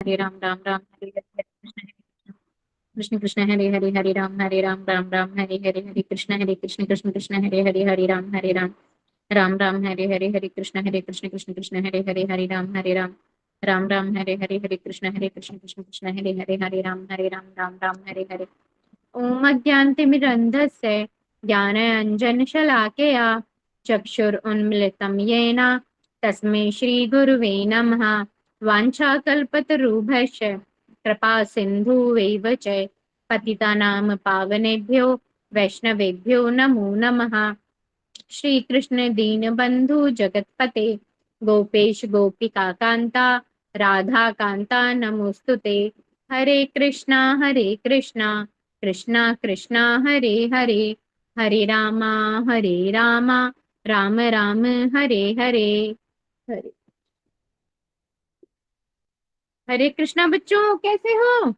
हरे राम राम राम हरे हरे कृष्ण कृष्ण हरे हरे हरे राम राम राम हरे हरे हरे कृष्ण कृष्ण हरे हरे हरे राम राम हरे कृष्ण कृष्ण हरे राम राम हरे कृष्ण कृष्ण हरे राम हरे हरे। ओम अज्ञानतिमिरन्धस्य ज्ञानाञ्जनशलाकया चक्षुरुन्मिलितं येन तस्मै श्रीगुरुवे नमः। वाञ्छाकल्पतरुभ्यश्च कृपा सिन्धुवैव च पतितानां पावनेभ्यो वैष्णवेभ्यो नमो नमः। श्री कृष्ण दीनबंधु जगतपते गोपेश गोपिका कांता राधा कांता नमोस्तुते। हरे कृष्णा कृष्णा कृष्णा हरे हरे हरे रामा राम राम हरे हरे हरे। हरे कृष्णा बच्चों, कैसे हो?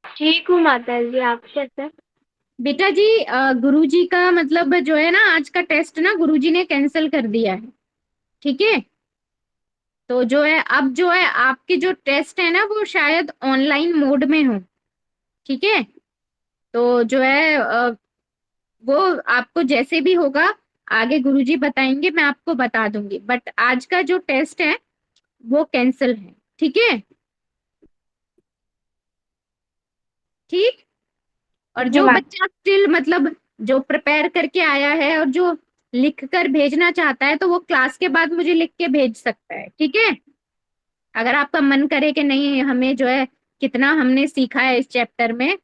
ठीक हूँ माता जी, आप कैसे? बेटा जी, गुरुजी का मतलब जो है ना, आज का टेस्ट ना गुरुजी ने कैंसिल कर दिया है। ठीक है, तो जो है अब जो है आपके जो टेस्ट है ना वो शायद ऑनलाइन मोड में हो। ठीक है, तो जो है वो आपको जैसे भी होगा आगे गुरुजी बताएंगे, मैं आपको बता दूंगी, बट आज का जो टेस्ट है वो कैंसिल है। ठीक है, ठीक। और जी जो माता। बच्चा स्टिल मतलब जो प्रिपेयर करके आया है और जो लिख कर भेजना चाहता है तो वो क्लास के बाद मुझे लिख के भेज सकता है। ठीक है, अगर आपका मन करे कि नहीं हमें जो है कितना हमने सीखा है इस चैप्टर में,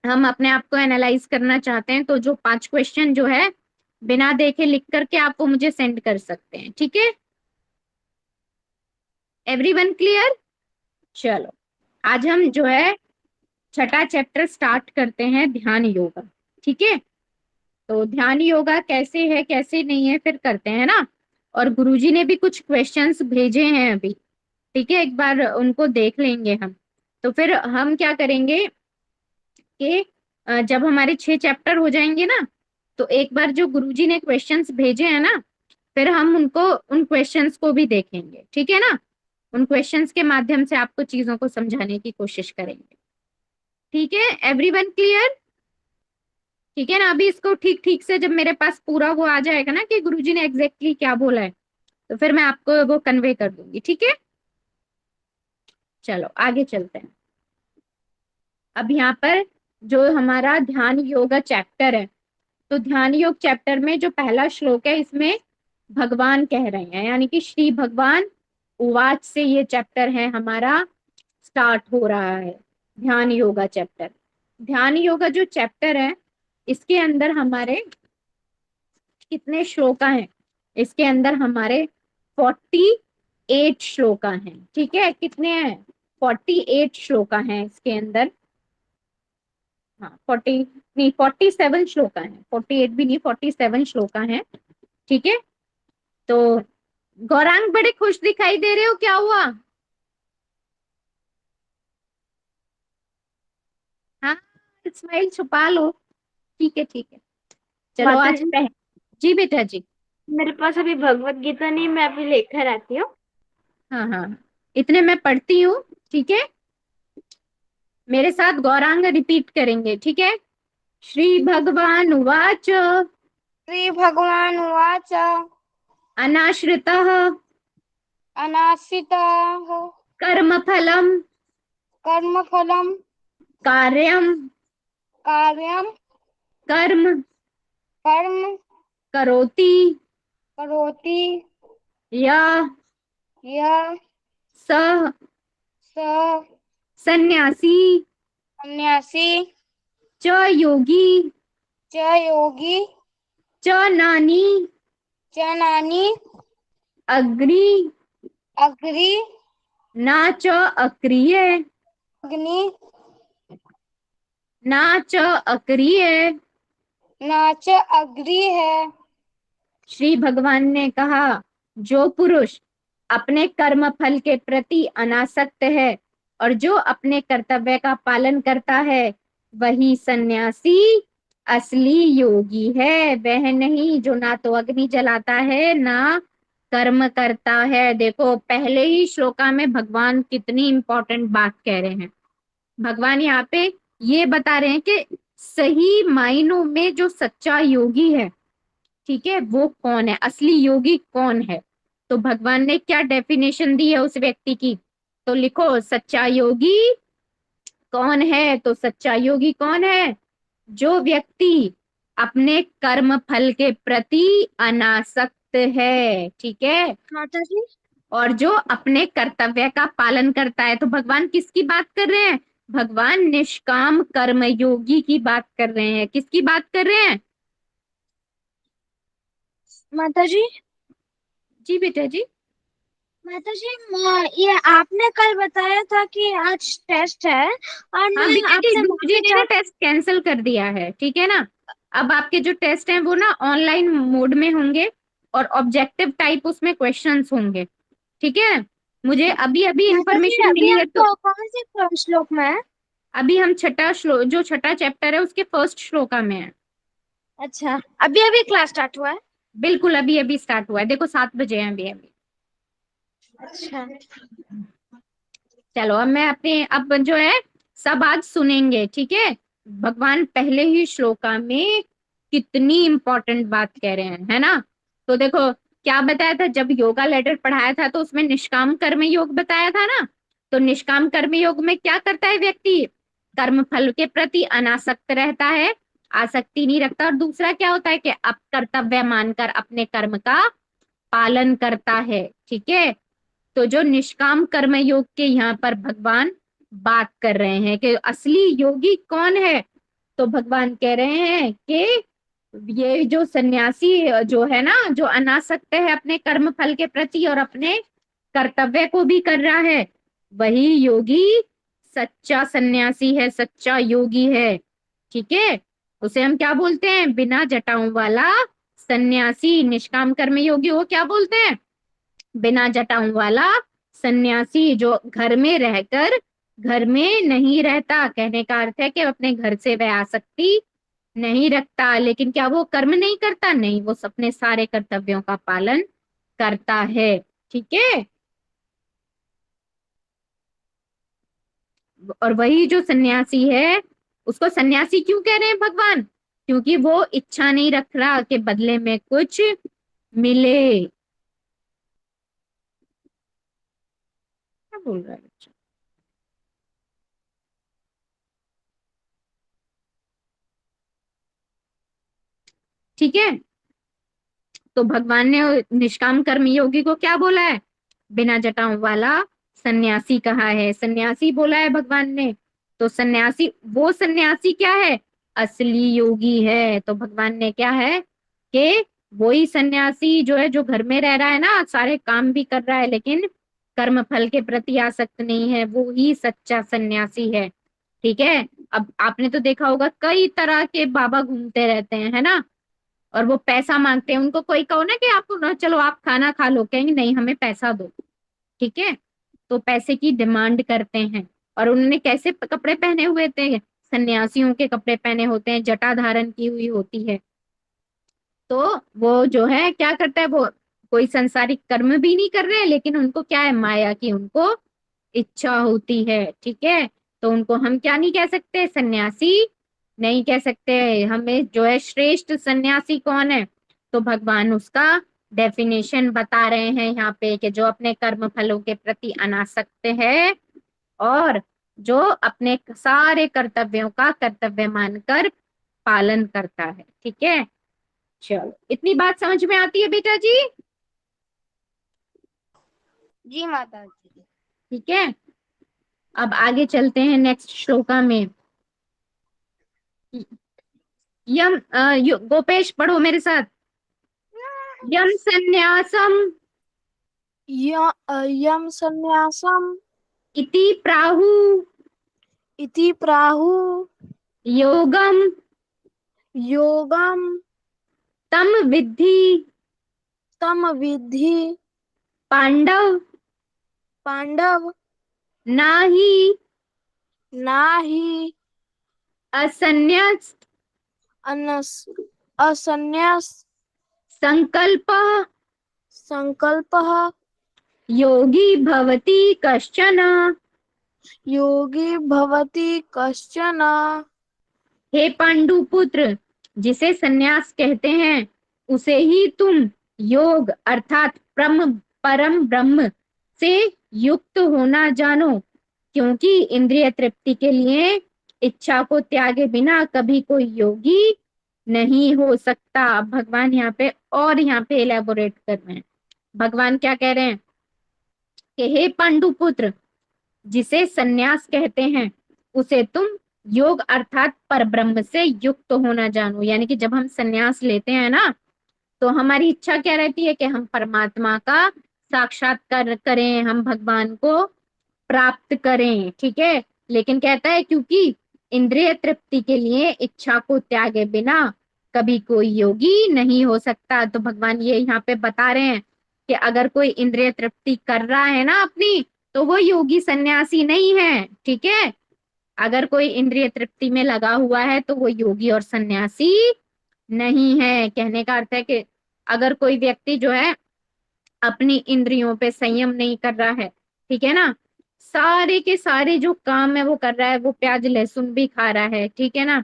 हम अपने आप को एनालाइज करना चाहते हैं, तो जो 5 क्वेश्चन जो है बिना देखे लिख करके आप वो मुझे सेंड कर सकते हैं। ठीक है, एवरीवन क्लियर? चलो, आज हम जो है छठा चैप्टर स्टार्ट करते हैं, ध्यान योगा। ठीक है, तो ध्यान योगा कैसे है कैसे नहीं है फिर करते हैं ना। और गुरुजी ने भी कुछ क्वेश्चंस भेजे हैं अभी। ठीक है, एक बार उनको देख लेंगे हम, तो फिर हम क्या करेंगे कि जब हमारे 6 चैप्टर हो जाएंगे ना, तो एक बार जो गुरुजी ने क्वेश्चंस भेजे हैं ना, फिर हम उनको उन क्वेश्चंस को भी देखेंगे। ठीक है ना, उन क्वेश्चंस के माध्यम से आपको चीजों को समझाने की कोशिश करेंगे। ठीक है, एवरीवन क्लियर? ठीक है ना, अभी इसको ठीक ठीक से जब मेरे पास पूरा वो आ जाएगा ना कि गुरुजी ने एग्जैक्टली क्या बोला है, तो फिर मैं आपको वो कन्वे कर दूंगी। ठीक है, चलो आगे चलते हैं। अब यहाँ पर जो हमारा ध्यान योगा चैप्टर है, तो ध्यान योग चैप्टर में जो पहला श्लोक है इसमें भगवान कह रहे हैं, यानी कि श्री भगवान उवाच से ये चैप्टर है हमारा स्टार्ट हो रहा है, ध्यान योगा चैप्टर। ध्यान योगा जो चैप्टर है इसके अंदर हमारे कितने श्लोका हैं? इसके अंदर हमारे 48 श्लोका हैं। ठीक है, कितने हैं? 48 श्लोका हैं इसके अंदर। हाँ, 40 नहीं, 47 श्लोका है, 48 भी नहीं, 47 श्लोका है। ठीक है, तो गौरांग बड़े खुश दिखाई दे रहे हो, क्या हुआ? हाँ, स्माइल छुपा लो। ठीक है ठीक है, चलो माता आज जी, जी बेटा जी। मेरे पास अभी भगवत गीता नहीं, मैं अभी लेकर आती हूँ। हाँ हाँ, इतने मैं पढ़ती हूँ। ठीक है, मेरे साथ गौरांग रिपीट करेंगे। ठीक है, श्री भगवान उवाच श्री भगवान उवाच अनाश्रितः अनाश्रितः कर्मफलम् कर्मफलं कार्यं कार्यं कर्म कर्म करोति करोति यः यः सः स सन्यासी सन्यासी च योगी च योगी च नानी च नानी अग्नि अग्नि न च अक्रिय अग्नि न च अक्रिय। न च अग्नि है। श्री भगवान ने कहा, जो पुरुष अपने कर्म फल के प्रति अनासक्त है और जो अपने कर्तव्य का पालन करता है वही सन्यासी असली योगी है। वह नहीं जो ना तो अग्नि जलाता है ना कर्म करता है। देखो पहले ही श्लोका में भगवान कितनी इंपॉर्टेंट बात कह रहे हैं। भगवान यहाँ पे ये बता रहे हैं कि सही मायनों में जो सच्चा योगी है, ठीक है, वो कौन है, असली योगी कौन है। तो भगवान ने क्या डेफिनेशन दी है उस व्यक्ति की, तो लिखो सच्चा योगी कौन है। तो सच्चा योगी कौन है, जो व्यक्ति अपने कर्म फल के प्रति अनासक्त है, ठीक है, माता जी। और जो अपने कर्तव्य का पालन करता है। तो भगवान किसकी बात कर रहे हैं, भगवान निष्काम कर्म योगी की बात कर रहे हैं। किसकी बात कर रहे हैं, माता जी। जी बेटा जी। माता जी, ये आपने कल बताया था कि आज टेस्ट है, और हाँ मैं बेटा जी, आपसे गुरु जी माफी ने ना चाह। टेस्ट कैंसिल कर दिया है, ठीक है ना। अब आपके जो टेस्ट हैं वो ना ऑनलाइन मोड में होंगे, और ऑब्जेक्टिव टाइप उसमें क्वेश्चंस होंगे, ठीक है। मुझे अभी अभी माता जी, इंफॉर्मेशन अभी मिली है, हम तो कौन से श्लोक में है? अभी हम छठा श्लोक, जो छठा चैप्टर है उसके फर्स्ट श्लोका में है। अच्छा, अभी अभी क्लास स्टार्ट हुआ है। बिल्कुल अभी अभी स्टार्ट हुआ है, देखो 7 बजे हैं अभी अभी। अच्छा। चलो अब मैं अपने, अब जो है सब आज सुनेंगे, ठीक है। भगवान पहले ही श्लोका में कितनी इंपॉर्टेंट बात कह रहे हैं, है ना। तो देखो क्या बताया था, जब योगा लेटर पढ़ाया था तो उसमें निष्काम कर्म योग बताया था ना। तो निष्काम कर्म योग में क्या करता है व्यक्ति, कर्म फल के प्रति अनासक्त रहता है, आसक्ति नहीं रखता। और दूसरा क्या होता है कि अब कर्तव्य मानकर अपने कर्म का पालन करता है, ठीक है। तो जो निष्काम कर्म योग के यहाँ पर भगवान बात कर रहे हैं कि असली योगी कौन है। तो भगवान कह रहे हैं कि ये जो सन्यासी जो है ना, जो अनासक्त है अपने कर्म फल के प्रति और अपने कर्तव्य को भी कर रहा है, वही योगी सच्चा सन्यासी है, सच्चा योगी है, ठीक है। उसे हम क्या बोलते हैं, बिना जटाओं वाला सन्यासी। निष्काम कर्म योगी वो क्या बोलते हैं, बिना जटाओं वाला सन्यासी, जो घर में रहकर घर में नहीं रहता। कहने का अर्थ है कि अपने घर से वह आसक्ति नहीं रखता, लेकिन क्या वो कर्म नहीं करता, नहीं, वो अपने सारे कर्तव्यों का पालन करता है, ठीक है। और वही जो सन्यासी है, उसको सन्यासी क्यों कह रहे हैं भगवान, क्योंकि वो इच्छा नहीं रख रहा कि बदले में कुछ मिले। क्या बोल रहा है बच्चा, ठीक है। तो भगवान ने निष्काम कर्म योगी को क्या बोला है, बिना जटाओं वाला सन्यासी कहा है, सन्यासी बोला है भगवान ने। तो सन्यासी, वो सन्यासी क्या है, असली योगी है। तो भगवान ने क्या है कि वही सन्यासी जो है, जो घर में रह रहा है ना, सारे काम भी कर रहा है लेकिन कर्म फल के प्रति आसक्त नहीं है, वो ही सच्चा सन्यासी है, ठीक है। अब आपने तो देखा होगा कई तरह के बाबा घूमते रहते हैं, है ना, और वो पैसा मांगते हैं। उनको कोई कहो ना कि आप ना, चलो आप खाना खा लो, कहेंगे नहीं हमें पैसा दो, ठीक है। तो पैसे की डिमांड करते हैं। और उन्होंने कैसे कपड़े पहने हुए थे, सन्यासियों के कपड़े पहने होते हैं, जटा धारण की हुई होती है। तो वो जो है क्या करता है, वो कोई संसारिक कर्म भी नहीं कर रहे हैं, लेकिन उनको क्या है, माया की उनको इच्छा होती है, ठीक है। तो उनको हम क्या नहीं कह सकते, सन्यासी नहीं कह सकते। हमें जो है श्रेष्ठ सन्यासी कौन है, तो भगवान उसका डेफिनेशन बता रहे हैं यहाँ पे कि जो अपने कर्म फलों के प्रति अनासक्त है, और जो अपने सारे कर्तव्यों का कर्तव्य मानकर पालन करता है, ठीक है। चलो इतनी बात समझ में आती है बेटा जी, जी माता जी। ठीक है। अब आगे चलते हैं नेक्स्ट श्लोका में। यम गोपेश पढ़ो मेरे साथ। यम संन्यासम यम संन्यासम इति प्राहु इति प्राहु योगम योगम तम विद्धि तम विद्धि पांडव पांडव नाही नाही असन्यास अनस असन्यास संकल्प संकल्पः। योगी भवति कश्चन। योगी भवति कश्चन। हे पांडुपुत्र, जिसे सन्यास कहते हैं उसे ही तुम योग अर्थात परम ब्रह्म से युक्त होना जानो, क्योंकि इंद्रिय तृप्ति के लिए इच्छा को त्यागे बिना कभी कोई योगी नहीं हो सकता। अब भगवान यहाँ पे एलेबोरेट कर रहे हैं। भगवान क्या कह रहे हैं कि हे पांडुपुत्र, जिसे सन्यास कहते हैं उसे तुम योग अर्थात परब्रह्म से युक्त होना जानो। यानी कि जब हम सन्यास लेते हैं ना, तो हमारी इच्छा क्या रहती है कि हम परमात्मा का साक्षात्कार करें, हम भगवान को प्राप्त करें, ठीक है। लेकिन कहता है क्योंकि इंद्रिय तृप्ति के लिए इच्छा को त्यागे बिना कभी कोई योगी नहीं हो सकता। तो भगवान ये यहाँ पे बता रहे हैं कि अगर कोई इंद्रिय तृप्ति कर रहा है ना अपनी, तो वो योगी सन्यासी नहीं है, ठीक है। अगर कोई इंद्रिय तृप्ति में लगा हुआ है तो वो योगी और सन्यासी नहीं है। कहने का अर्थ है कि अगर कोई व्यक्ति जो है अपनी इंद्रियों पे संयम नहीं कर रहा है, ठीक है ना, सारे के सारे जो काम है वो कर रहा है, वो प्याज लहसुन भी खा रहा है, ठीक है ना,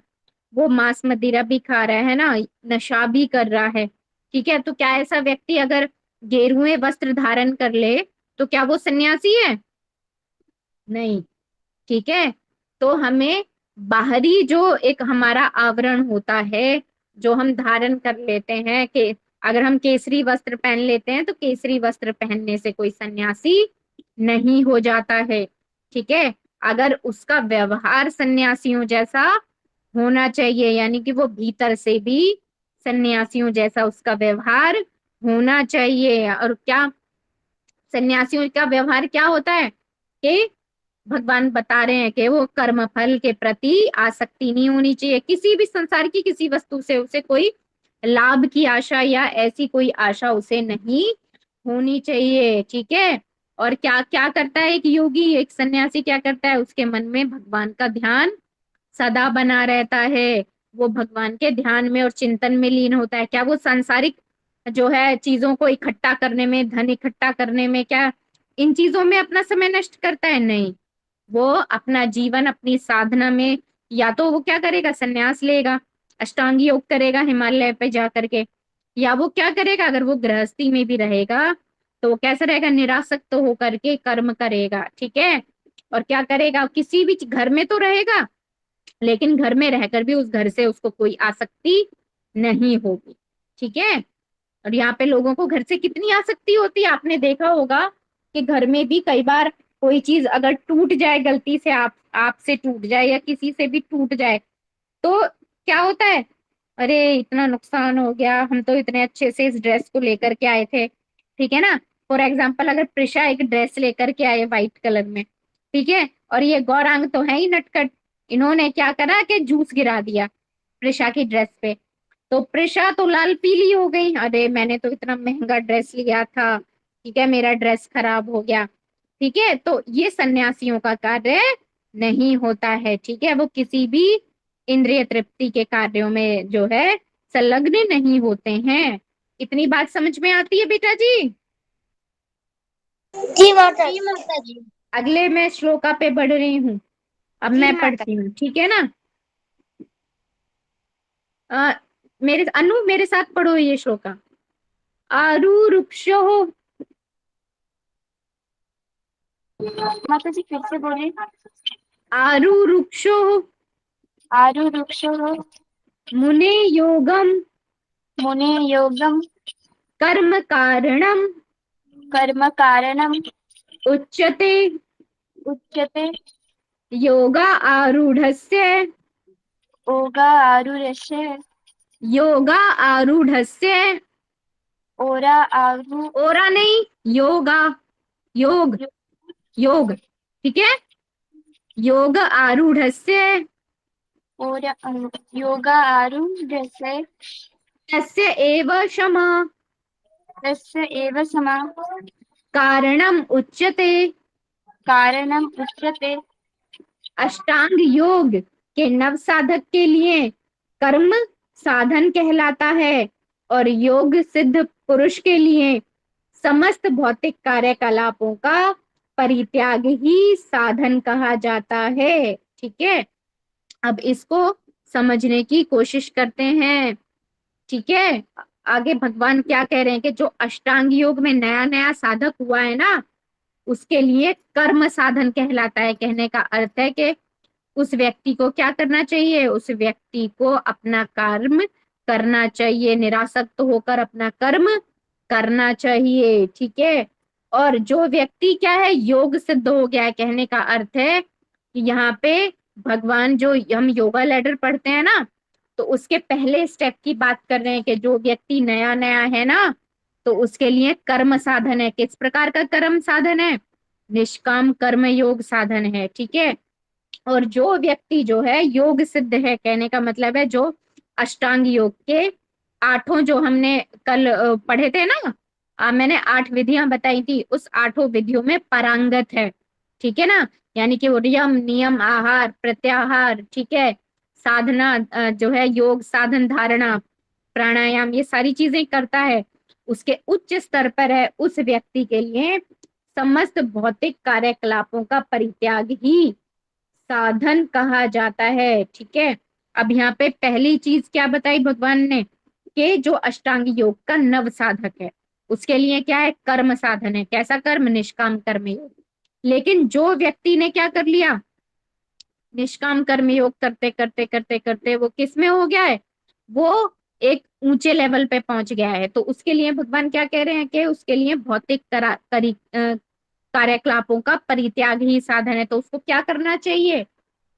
वो मांस मदिरा भी खा रहा है ना, नशा भी कर रहा है, ठीक है, तो क्या ऐसा व्यक्ति अगर गेरुए वस्त्र धारण कर ले तो क्या वो सन्यासी है? नहीं, ठीक है। तो हमें बाहरी जो एक हमारा आवरण होता है, जो हम धारण कर लेते हैं, कि अगर हम केसरी वस्त्र पहन लेते हैं तो केसरी वस्त्र पहनने से कोई सन्यासी नहीं हो जाता है, ठीक है। अगर उसका व्यवहार सन्यासियों जैसा होना चाहिए, यानी कि वो भीतर से भी सन्यासियों जैसा उसका व्यवहार होना चाहिए। और क्या सन्यासियों का व्यवहार क्या होता है कि भगवान बता रहे हैं कि वो कर्म फल के प्रति आसक्ति नहीं होनी चाहिए, किसी भी संसार की किसी वस्तु से उसे कोई लाभ की आशा या ऐसी कोई आशा उसे नहीं होनी चाहिए, ठीक है। और क्या क्या करता है एक योगी, एक सन्यासी क्या करता है, उसके मन में भगवान का ध्यान सदा बना रहता है, वो भगवान के ध्यान में और चिंतन में लीन होता है। क्या वो सांसारिक जो है चीजों को इकट्ठा करने में, धन इकट्ठा करने में, क्या इन चीजों में अपना समय नष्ट करता है? नहीं, वो अपना जीवन अपनी साधना में, या तो वो क्या करेगा, संन्यास लेगा, अष्टांग योग करेगा हिमालय पे जा करके, या वो क्या करेगा, अगर वो गृहस्थी में भी रहेगा तो वो कैसा रहेगा, निरासक्त होकर के कर्म करेगा, ठीक है। और क्या करेगा, किसी भी घर में तो रहेगा, लेकिन घर में रहकर भी उस घर से उसको कोई आसक्ति नहीं होगी, ठीक है। और यहाँ पे लोगों को घर से कितनी आसक्ति होती है, आपने देखा होगा कि घर में भी कई बार कोई चीज अगर टूट जाए, गलती से आपसे टूट जाए या किसी से भी टूट जाए, तो क्या होता है, अरे इतना नुकसान हो गया, हम तो इतने अच्छे से इस ड्रेस को लेकर के आए थे, ठीक है ना। फॉर एग्जाम्पल अगर प्रिशा एक ड्रेस लेकर के आए व्हाइट कलर में, ठीक है, और ये गौरांग तो है ही नटखट, इन्होंने क्या करा कि जूस गिरा दिया प्रिशा की ड्रेस पे, तो प्रिशा तो लाल पीली हो गई, अरे मैंने तो इतना महंगा ड्रेस लिया था, ठीक है, मेरा ड्रेस खराब हो गया, ठीक है। तो ये सन्यासियों का कार्य नहीं होता है, ठीक है, वो किसी भी इंद्रिय तृप्ति के कार्यों में जो है संलग्न नहीं होते हैं। इतनी बात समझ में आती है बेटा जी? जी माता जी। अगले मैं श्लोका पे बढ़ रही हूँ, अब जी मैं माता। पढ़ती हूँ, ठीक है ना। मेरे अनु मेरे साथ पढ़ो ये श्लोका। आरुरुक्षो, माता जी फिर से बोले। आरुरुक्षो आरुरुक्षो मुने योगम मुने योगम कर्म कारणम कर्म कारणम उच्यते उच्यते योगा आरूढ़स्य ओगा आरुरस्य योगा आरूढ़स्य, ओरा आरु ओरा नहीं, योगा, योग, योग, ठीक है, योग आरूढ़स्य ओरा योगा आरुरस्य तस्य एव शम तस्य एव समा कारणम उच्यते। कारणम उच्यते। अष्टांग योग के नव साधक के लिए कर्म साधन कहलाता है, और योग सिद्ध पुरुष के लिए समस्त भौतिक कार्यकलापों का परित्याग ही साधन कहा जाता है। ठीक है, अब इसको समझने की कोशिश करते हैं। ठीक है, आगे भगवान क्या कह रहे हैं कि जो अष्टांग योग में नया नया साधक हुआ है ना, उसके लिए कर्म साधन कहलाता है। कहने का अर्थ है कि उस व्यक्ति को क्या करना चाहिए, उस व्यक्ति को अपना कर्म करना चाहिए, निरासक्त होकर अपना कर्म करना चाहिए। ठीक है, और जो व्यक्ति क्या है, योग सिद्ध हो गया है। कहने का अर्थ है कि यहाँ पे भगवान, जो हम योगा लैडर पढ़ते हैं ना, तो उसके पहले स्टेप की बात कर रहे हैं कि जो व्यक्ति नया नया है ना, तो उसके लिए कर्म साधन है। किस प्रकार का कर्म साधन है, निष्काम कर्म योग साधन है। ठीक है, और जो व्यक्ति जो है योग सिद्ध है, कहने का मतलब है जो अष्टांग योग के आठों, जो हमने कल पढ़े थे ना, मैंने 8 विधियां बताई थी, उस 8 विधियों में पारंगत है। ठीक है ना, यानी कि वो यम नियम आहार प्रत्याहार, ठीक है, साधना, जो है योग साधन धारणा प्राणायाम, ये सारी चीजें करता है, उसके उच्च स्तर पर है। उस व्यक्ति के लिए समस्त भौतिक कार्यकलापों का परित्याग ही साधन कहा जाता है। ठीक है, अब यहाँ पे पहली चीज क्या बताई भगवान ने, कि जो अष्टांग योग का नव साधक है, उसके लिए क्या है, कर्म साधन है। कैसा कर्म, निष्काम कर्म योग। लेकिन जो व्यक्ति ने क्या कर लिया, निष्काम कर्म योग करते करते करते करते वो किस में हो गया है, वो एक ऊंचे लेवल पे पहुंच गया है, तो उसके लिए भगवान क्या कह रहे हैं कि उसके लिए भौतिक कार्यकलापों का परित्याग ही साधन है। तो उसको क्या करना चाहिए,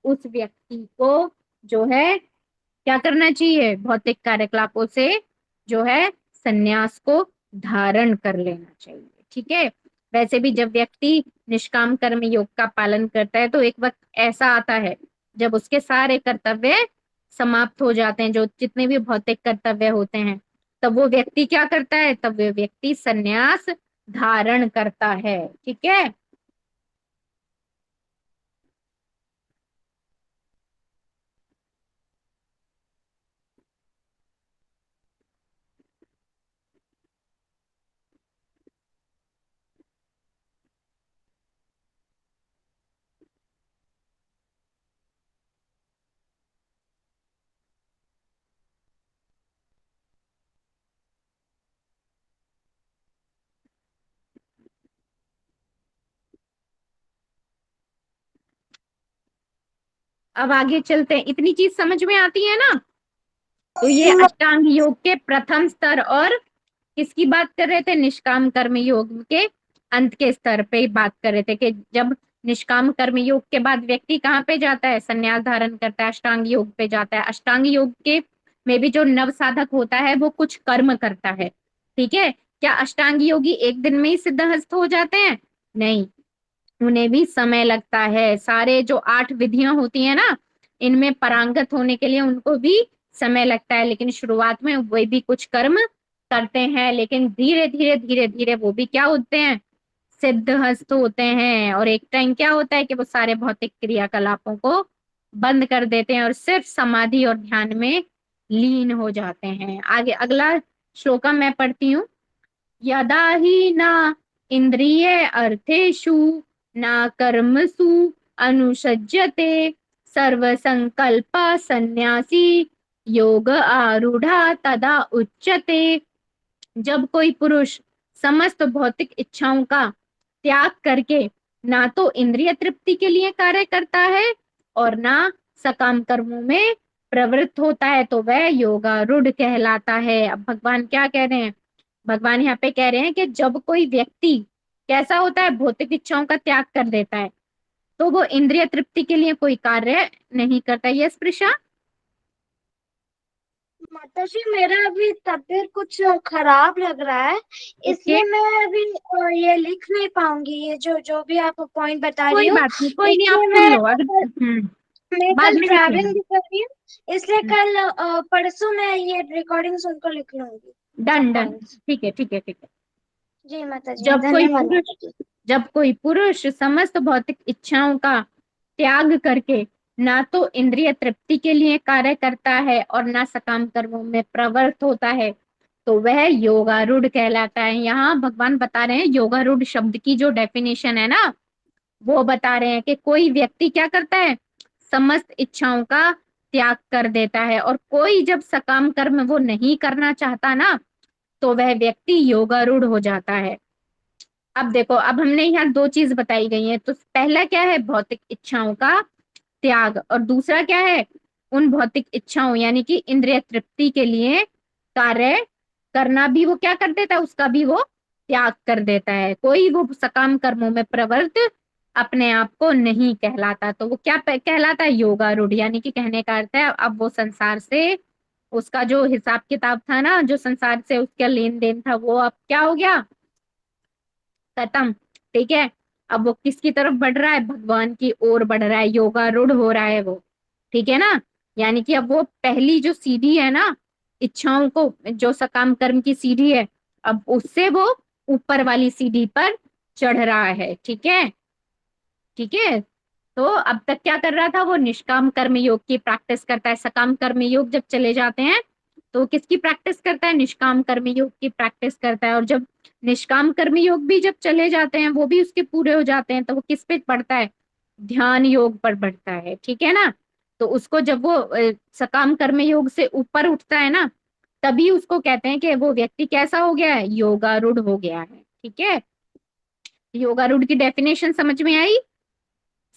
उस व्यक्ति को जो है क्या करना चाहिए, भौतिक कार्यकलापों से जो है संन्यास को धारण कर लेना चाहिए। ठीक है, वैसे भी जब व्यक्ति निष्काम कर्म योग का पालन करता है, तो एक वक्त ऐसा आता है जब उसके सारे कर्तव्य समाप्त हो जाते हैं, जो जितने भी भौतिक कर्तव्य होते हैं, तब वो व्यक्ति क्या करता है, तब वो व्यक्ति संन्यास धारण करता है। ठीक है, अब आगे चलते हैं। इतनी चीज समझ में आती है ना, तो ये अष्टांग योग के प्रथम स्तर, और किसकी बात कर रहे थे, निष्काम कर्म योग के अंत के स्तर पे बात कर रहे थे, कि जब निष्काम कर्म योग के बाद व्यक्ति कहाँ पे जाता है, संन्यास धारण करता है, अष्टांग योग पे जाता है। अष्टांग योग के में भी जो नव साधक होता है वो कुछ कर्म करता है। ठीक है, क्या अष्टांग योगी एक दिन में ही सिद्धहस्त हो जाते हैं, नहीं, उन्हें भी समय लगता है। सारे जो 8 विधियां होती है ना, इनमें पारंगत होने के लिए उनको भी समय लगता है, लेकिन शुरुआत में वे भी कुछ कर्म करते हैं, लेकिन धीरे धीरे धीरे धीरे वो भी क्या होते हैं, सिद्धहस्त होते हैं। और एक टाइम क्या होता है कि वो सारे भौतिक क्रियाकलापों को बंद कर देते हैं और सिर्फ समाधि और ध्यान में लीन हो जाते हैं। आगे अगला श्लोका मैं पढ़ती हूँ। यदा हि न इंद्रिय अर्थेषु न कर्मसु अनुसज्जते सर्वसंकल्प सन्यासी योग आरूढ़ा तदा उच्यते। जब कोई पुरुष समस्त भौतिक इच्छाओं का त्याग करके ना तो इंद्रिय तृप्ति के लिए कार्य करता है और ना सकाम कर्मों में प्रवृत्त होता है, तो वह योगारूढ़ कहलाता है। अब भगवान क्या कह रहे हैं, भगवान यहाँ पे कह रहे हैं कि जब कोई व्यक्ति कैसा होता है, भौतिक इच्छाओं का त्याग कर देता है, तो वो इंद्रिय तृप्ति के लिए कोई कार्य नहीं करता। यस प्रिशा। माता जी, मेरा अभी तबीयत कुछ खराब लग रहा है, ओके, इसलिए मैं अभी ये लिख नहीं पाऊंगी, ये जो जो भी आप पॉइंट बता रही कोई हो। बात नहीं, कोई नहीं, आप इसलिए सुन लो अगर। मैं बाद कल में लिख ट्रैवलिंग लेना। भी कर रही हूँ, इसलिए कल परसों मैं ये रिकॉर्डिंग सुनकर लिख लूंगी सब डन डन, पॉइंट्स। ठीक है ठीक है ठीक है। जी माता जी, जब कोई धन्यवाद पुरुष माता जी। जब कोई पुरुष समस्त भौतिक इच्छाओं का त्याग करके ना तो इंद्रिय तृप्ति के लिए कार्य करता है और ना सकाम कर्मों में प्रवृत्त होता है, तो वह योगारूढ़ कहलाता है। यहाँ भगवान बता रहे हैं योगारूढ़ शब्द की जो डेफिनेशन है ना, वो बता रहे हैं कि कोई व्यक्ति क्या करता है, समस्त इच्छाओं का त्याग कर देता है, और कोई जब सकाम कर्म वो नहीं करना चाहता ना, तो वह व्यक्ति योगारूढ़ हो जाता है। अब देखो, अब हमने यहाँ दो चीज बताई गई है। तो पहला क्या है, भौतिक इच्छाओं का त्याग, और दूसरा क्या है, उन भौतिक इच्छाओं यानी कि इंद्रिय तृप्ति के लिए कार्य करना भी वो क्या कर देता है, उसका भी वो त्याग कर देता है। कोई वो सकाम कर्मों में प्रवृत्त अपने आप को नहीं कहलाता, तो वो क्या कहलाता है, योगारूढ़। यानी कि कहने का अर्थ है अब वो संसार से, उसका जो हिसाब किताब था ना, जो संसार से उसका लेन देन था, वो अब क्या हो गया, खत्म। ठीक है, अब वो किसकी तरफ बढ़ रहा है, भगवान की ओर बढ़ रहा है, योगारूढ़ हो रहा है वो। ठीक है ना, यानी कि अब वो पहली जो सीढ़ी है ना, इच्छाओं को, जो सकाम कर्म की सीढ़ी है, अब उससे वो ऊपर वाली सीढ़ी पर चढ़ रहा है। ठीक है, ठीक है। तो अब तक क्या कर रहा था, वो निष्काम कर्म योग की प्रैक्टिस करता है। सकाम कर्म योग जब चले जाते हैं तो किसकी प्रैक्टिस करता है, निष्काम कर्म योग की प्रैक्टिस करता है। और जब निष्काम कर्म योग भी जब चले जाते हैं, वो भी उसके पूरे हो जाते हैं, तो वो किस पे बढ़ता है, ध्यान योग पर बढ़ता है। ठीक है ना, तो उसको जब वो सकाम कर्म योग से ऊपर उठता है ना, तभी उसको कहते हैं कि वो व्यक्ति कैसा हो गया है, योगारूढ़ हो गया है। ठीक है, योगारूढ़ की डेफिनेशन समझ में आई।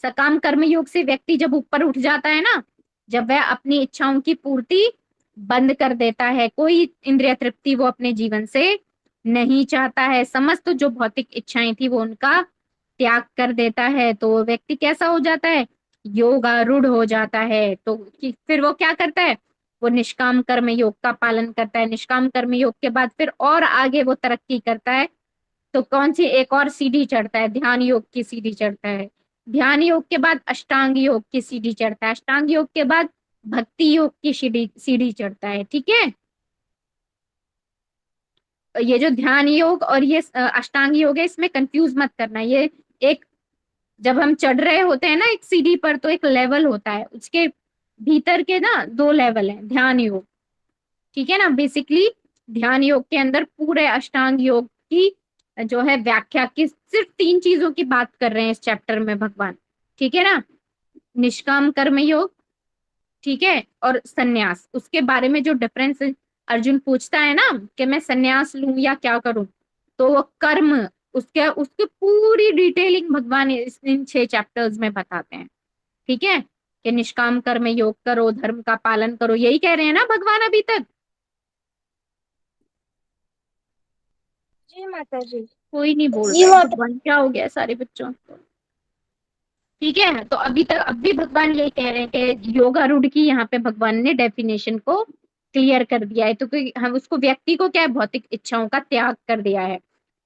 सकाम कर्म योग से व्यक्ति जब ऊपर उठ जाता है ना, जब वह अपनी इच्छाओं की पूर्ति बंद कर देता है, कोई इंद्रिय तृप्ति वो अपने जीवन से नहीं चाहता है, समस्त जो भौतिक इच्छाएं थी वो उनका त्याग कर देता है, तो व्यक्ति कैसा हो जाता है, योगारूढ़ हो जाता है। तो फिर वो क्या करता है, वो निष्काम कर्म योग का पालन करता है। निष्काम कर्म योग के बाद फिर और आगे वो तरक्की करता है, तो कौन सी एक और सीढ़ी चढ़ता है, ध्यान योग की सीढ़ी चढ़ता है। ध्यान योग के बाद अष्टांग योग की सीढ़ी चढ़ता है। अष्टांग योग के बाद भक्ति योग की सीढ़ी सीढ़ी चढ़ता है। ठीक है, ये जो ध्यान योग और ये अष्टांग योग है, इसमें कंफ्यूज मत करना। ये एक, जब हम चढ़ रहे होते हैं ना एक सीढ़ी पर, तो एक लेवल होता है, उसके भीतर के ना दो लेवल हैं ध्यान योग। ठीक है ना, बेसिकली ध्यान योग के अंदर पूरे अष्टांग योग की जो है व्याख्या की, सिर्फ तीन चीजों की बात कर रहे हैं इस चैप्टर में भगवान। ठीक है ना, निष्काम कर्म योग, ठीक है, और सन्यास। उसके बारे में जो डिफरेंस अर्जुन पूछता है ना कि मैं सन्यास लूं या क्या करूं, तो वो कर्म, उसके उसकी पूरी डिटेलिंग भगवान इन 6 चैप्टर्स में बताते हैं। ठीक है, कि निष्काम कर्म योग करो, धर्म का पालन करो, यही कह रहे हैं ना भगवान अभी तक। जी माता जी। कोई नहीं बोल जी रहा है, माता। भगवान क्या हो गया सारे बच्चों को। ठीक है, तो अभी तक अब भी भगवान यही कह रहे हैं कि योगारूढ़ की यहाँ पे भगवान ने डेफिनेशन को क्लियर कर दिया है। तो कोई हम उसको, व्यक्ति को क्या है, भौतिक इच्छाओं का त्याग कर दिया है,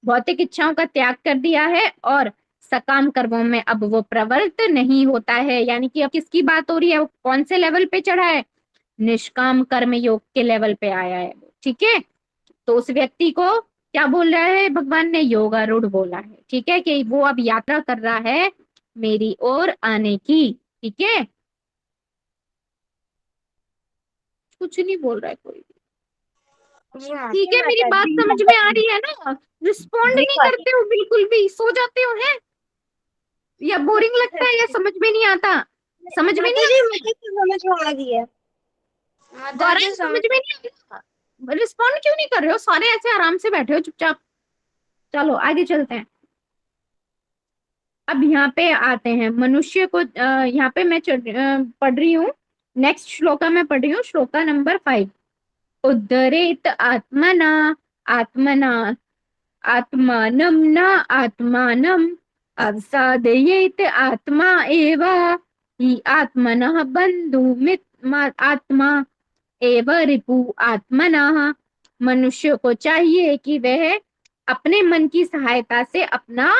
भौतिक इच्छाओं का त्याग कर दिया है, और सकाम कर्मों में अब वो प्रवृत्त नहीं होता है। यानी कि अब किसकी बात हो रही है, वो कौन से लेवल पे चढ़ा है, निष्काम कर्म योग के लेवल पे आया है। ठीक है, तो उस व्यक्ति को क्या बोल रहा है भगवान ने, योगारूढ़ बोला है। ठीक है, कि वो अब यात्रा कर रहा है मेरी ओर आने की। ठीक है, कुछ नहीं बोल रहा है कोई। जी हाँ, ठीक जी है, मेरी माता बात जी। समझ में आ रही है ना, रिस्पॉन्ड जी नहीं माता करते हो बिल्कुल भी, सो जाते हो हैं, या बोरिंग लगता है, या जी। समझ में नहीं आता, समझ में माता नहीं जी, आता है? मुझे तो समझ में आ रही है। माता जी गौरव समझ समझ। में नहीं आता, रिस्पॉन्ड क्यों नहीं कर रहे हो, सारे ऐसे आराम से बैठे हो चुपचाप। चलो आगे चलते हैं। अब यहाँ पे आते हैं, मनुष्य को यहाँ पे मैं पढ़ रही हूँ, नेक्स्ट श्लोका में पढ़ रही हूँ, श्लोका नंबर 5। उद्धरेत आत्मना, आत्मना आत्मानं न आत्मानम् अवसादयेत आत्मा एव हि आत्मनः आत्मा एव रिपु आत्मनः। मनुष्य को चाहिए कि वह अपने मन की सहायता से अपना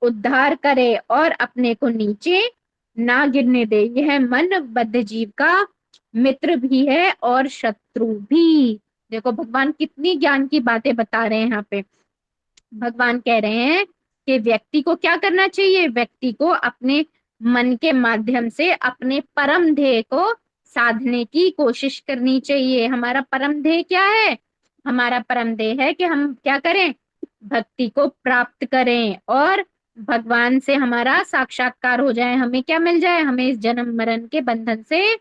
उद्धार करे और अपने को नीचे ना गिरने दे। यह मन बद्ध जीव का मित्र भी है और शत्रु भी। देखो भगवान कितनी ज्ञान की बातें बता रहे हैं यहाँ पे। भगवान कह रहे हैं कि व्यक्ति को क्या करना चाहिए, व्यक्ति को अपने मन के माध्यम से अपने परम ध्येय को साधने की कोशिश करनी चाहिए। हमारा परम ध्येय क्या है, हमारा परम ध्येय है कि हम क्या करें, भक्ति को प्राप्त करें और भगवान से हमारा साक्षात्कार हो जाए, हमें क्या मिल जाए, हमें इस जन्म मरण के बंधन से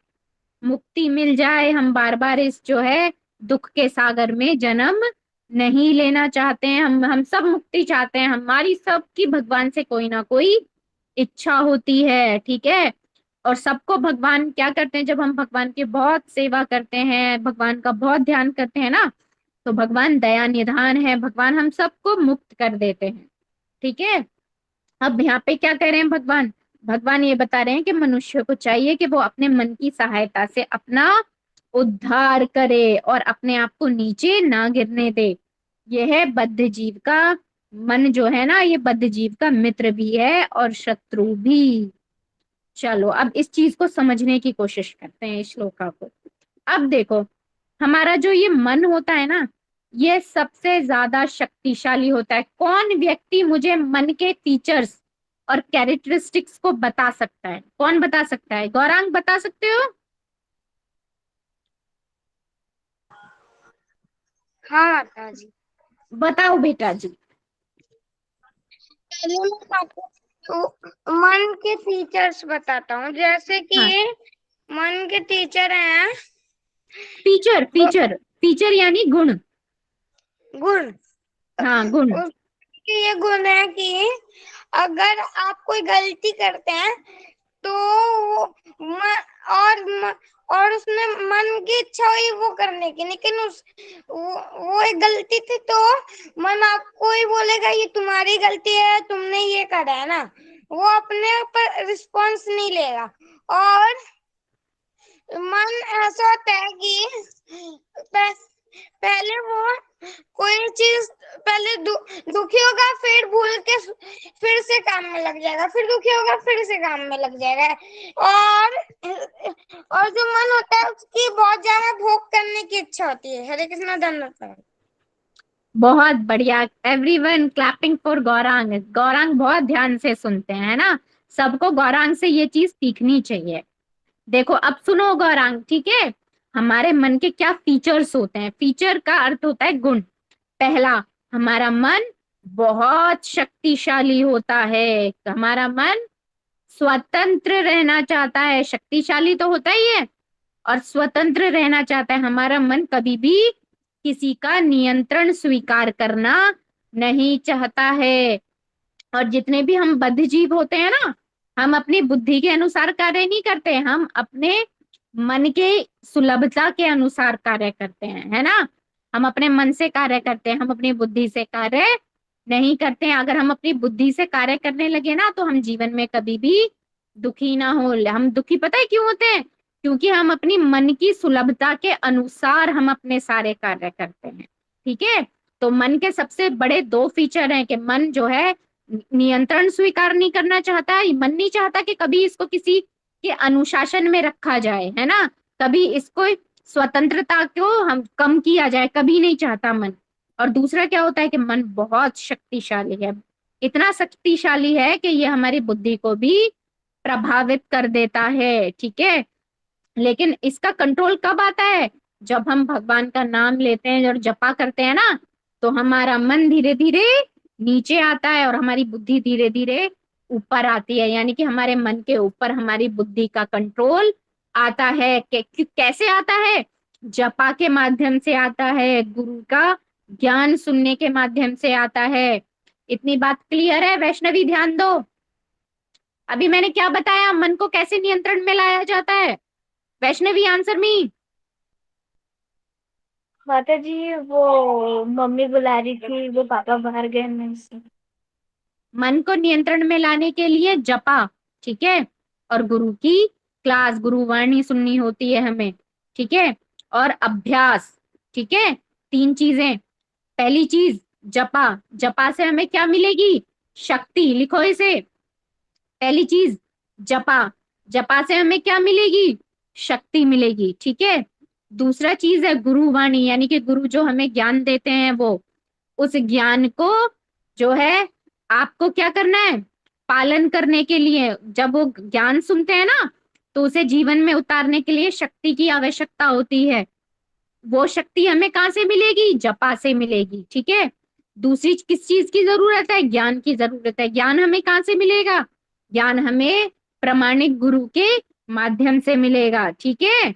मुक्ति मिल जाए। हम बार बार इस जो है दुख के सागर में जन्म नहीं लेना चाहते हैं, हम सब मुक्ति चाहते हैं, हमारी सबकी भगवान से कोई ना कोई इच्छा होती है, ठीक है। और सबको भगवान क्या करते हैं, जब हम भगवान की बहुत सेवा करते हैं, भगवान का बहुत ध्यान करते हैं ना, तो भगवान दया निधान है, भगवान हम सबको मुक्त कर देते हैं, ठीक है। अब यहाँ पे क्या कह रहे हैं भगवान, भगवान ये बता रहे हैं कि मनुष्य को चाहिए कि वो अपने मन की सहायता से अपना उद्धार करे और अपने आप को नीचे ना गिरने दे। यह है बद्ध जीव का मन जो है ना, ये बद्ध जीव का मित्र भी है और शत्रु भी। चलो अब इस चीज को समझने की कोशिश करते हैं, इस श्लोका को। अब देखो, हमारा जो ये मन होता है ना, ये सबसे ज्यादा शक्तिशाली होता है। कौन व्यक्ति मुझे मन के फीचर्स और कैरेक्टरिस्टिक्स को बता सकता है, कौन बता सकता है, गौरांग बता सकते हो? हाँ माता जी। बताओ बेटा जी। पहले मैं आपको मन के फीचर्स बताता हूँ, जैसे हाँ, कि मन के टीचर हैं फीचर फीचर फीचर यानी गुण। गुण। हाँ, गुण। उसके ये गुण है कि अगर आप कोई गलती करते हैं तो वो और उसमें मन की इच्छा हुई वो करने की, लेकिन वो एक गलती थी तो मन आपको ही बोलेगा ये तुम्हारी गलती है, तुमने ये करा है ना, वो अपने ऊपर रिस्पॉन्स नहीं लेगा। और मन ऐसा होता है कि पहले वो कोई चीज पहले दुखी होगा, फिर भूल के फिर से काम में लग जाएगा, फिर दुखी होगा फिर से काम में लग जाएगा। और जो मन होता है उसकी बहुत ज्यादा भोग करने की इच्छा होती है। हरे कृष्णा, धन्यवाद। बहुत बढ़िया, everyone clapping for Gaurang. Gaurang बहुत ध्यान से सुनते हैं, है ना। सबको गौरांग से ये चीज सीखनी चाहिए। देखो अब सुनो गौरांग, ठीक है। हमारे मन के क्या फीचर्स होते हैं, फीचर का अर्थ होता है गुण। पहला, हमारा मन बहुत शक्तिशाली होता है, हमारा मन स्वतंत्र रहना चाहता है, शक्तिशाली तो होता ही है और स्वतंत्र रहना चाहता है। हमारा मन कभी भी किसी का नियंत्रण स्वीकार करना नहीं चाहता है। और जितने भी हम बद्ध जीव होते हैं ना, हम अपनी बुद्धि के अनुसार कार्य नहीं करते, हम अपने मन के सुलभता के अनुसार कार्य करते हैं, है ना। हम अपने मन से कार्य करते हैं, हम अपनी बुद्धि से कार्य नहीं करते हैं। अगर हम अपनी बुद्धि से कार्य करने लगे ना, तो हम जीवन में कभी भी दुखी ना हो। हम दुखी पता है क्यों होते हैं, क्योंकि हम अपनी मन की सुलभता के अनुसार हम अपने सारे कार्य करते हैं, ठीक है। तो मन के सबसे बड़े दो फीचर हैं कि मन जो है नियंत्रण स्वीकार नहीं करना चाहता है, मन नहीं चाहता कि कभी इसको किसी के अनुशासन में रखा जाए, है ना। कभी इसको स्वतंत्रता को हम कम किया जाए, कभी नहीं चाहता मन। और दूसरा क्या होता है कि मन बहुत शक्तिशाली है, इतना शक्तिशाली है कि ये हमारी बुद्धि को भी प्रभावित कर देता है, ठीक है। लेकिन इसका कंट्रोल कब आता है, जब हम भगवान का नाम लेते हैं और जपा करते हैं ना, तो हमारा मन धीरे धीरे नीचे आता है और हमारी बुद्धि धीरे धीरे ऊपर आती है। यानी कि हमारे मन के ऊपर हमारी बुद्धि का कंट्रोल आता है। कैसे आता है, जपा के माध्यम से आता है, गुरु का ज्ञान सुनने के माध्यम से आता है। इतनी बात क्लियर है वैष्णवी, ध्यान दो। अभी मैंने क्या बताया, मन को कैसे नियंत्रण में लाया जाता है, वैष्णवी आंसर मी। माता जी वो मम्मी बुला रही थी, वो पापा बाहर गए नहीं से। मन को नियंत्रण में लाने के लिए जपा, ठीक है, और गुरु की क्लास, गुरु वाणी सुननी होती है हमें, ठीक है, और अभ्यास, ठीक है। तीन चीजें। पहली चीज जपा, जपा से हमें क्या मिलेगी, शक्ति, लिखो इसे। पहली चीज जपा, जपा से हमें क्या मिलेगी, शक्ति मिलेगी, ठीक है। दूसरा चीज है गुरु वाणी, यानी कि गुरु जो हमें ज्ञान देते हैं, वो उस ज्ञान को जो है आपको क्या करना है, पालन करने के लिए। जब वो ज्ञान सुनते हैं ना, तो उसे जीवन में उतारने के लिए शक्ति की आवश्यकता होती है। वो शक्ति हमें कहाँ से मिलेगी? जपा से मिलेगी, ठीक है। दूसरी किस चीज की जरूरत है? ज्ञान की जरूरत है। ज्ञान हमें कहाँ से मिलेगा? ज्ञान हमें प्रामाणिक गुरु के माध्यम से मिलेगा, ठीक है।